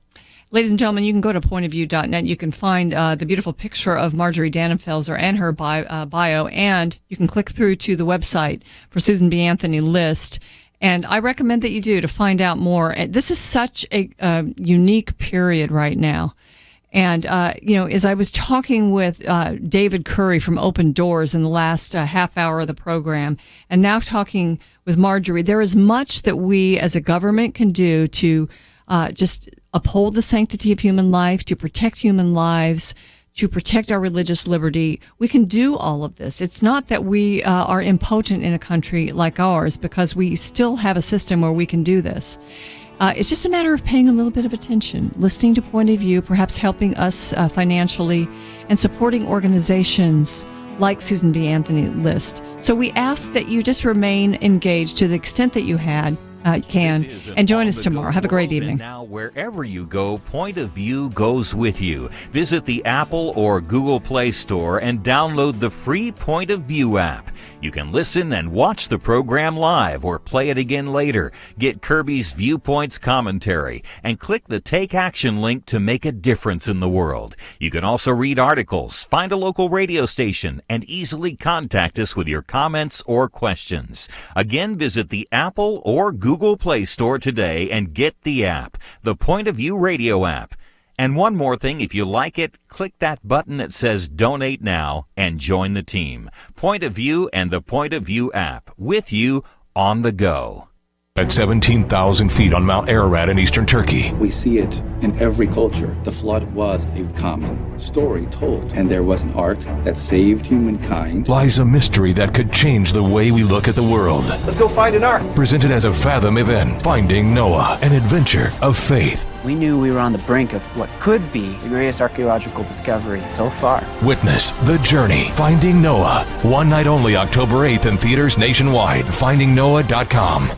Ladies and gentlemen, you can go to pointofview.net. You can find the beautiful picture of Marjorie Dannenfelser and her bio, and you can click through to the website for Susan B. Anthony List. And I recommend that you do to find out more. This is such a unique period right now. And, as I was talking with David Curry from Open Doors in the last half hour of the program, and now talking with Marjorie, there is much that we as a government can do to just uphold the sanctity of human life, to protect human lives, to protect our religious liberty. We can do all of this. It's not that we are impotent in a country like ours, because we still have a system where we can do this. It's just a matter of paying a little bit of attention, listening to Point of View, perhaps helping us financially, and supporting organizations like Susan B. Anthony List. So we ask that you just remain engaged to the extent that you can, and join us tomorrow. Have a great evening. Now, wherever you go, Point of View goes with you. Visit the Apple or Google Play Store and download the free Point of View app. You can listen and watch the program live or play it again later. Get Kirby's Viewpoints commentary and click the Take Action link to make a difference in the world. You can also read articles, find a local radio station, and easily contact us with your comments or questions. Again, visit the Apple or Google Play Store today and get the app, the Point of View radio app. And one more thing, if you like it, click that button that says Donate Now and join the team. Point of View and the Point of View app, with you on the go. At 17,000 feet on Mount Ararat in eastern Turkey. We see it in every culture. The flood was a common story told, and there was an ark that saved humankind. Lies a mystery that could change the way we look at the world. Let's go find an ark. Presented as a Fathom event, Finding Noah, an adventure of faith. We knew we were on the brink of what could be the greatest archaeological discovery so far. Witness the journey. Finding Noah. One night only, October 8th in theaters nationwide. FindingNoah.com.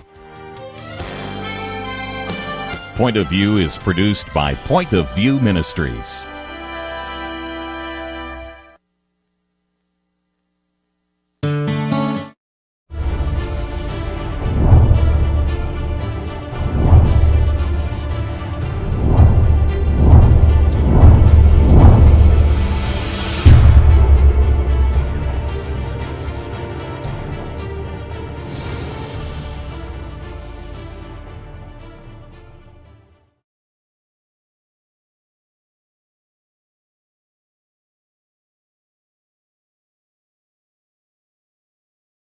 Point of View is produced by Point of View Ministries.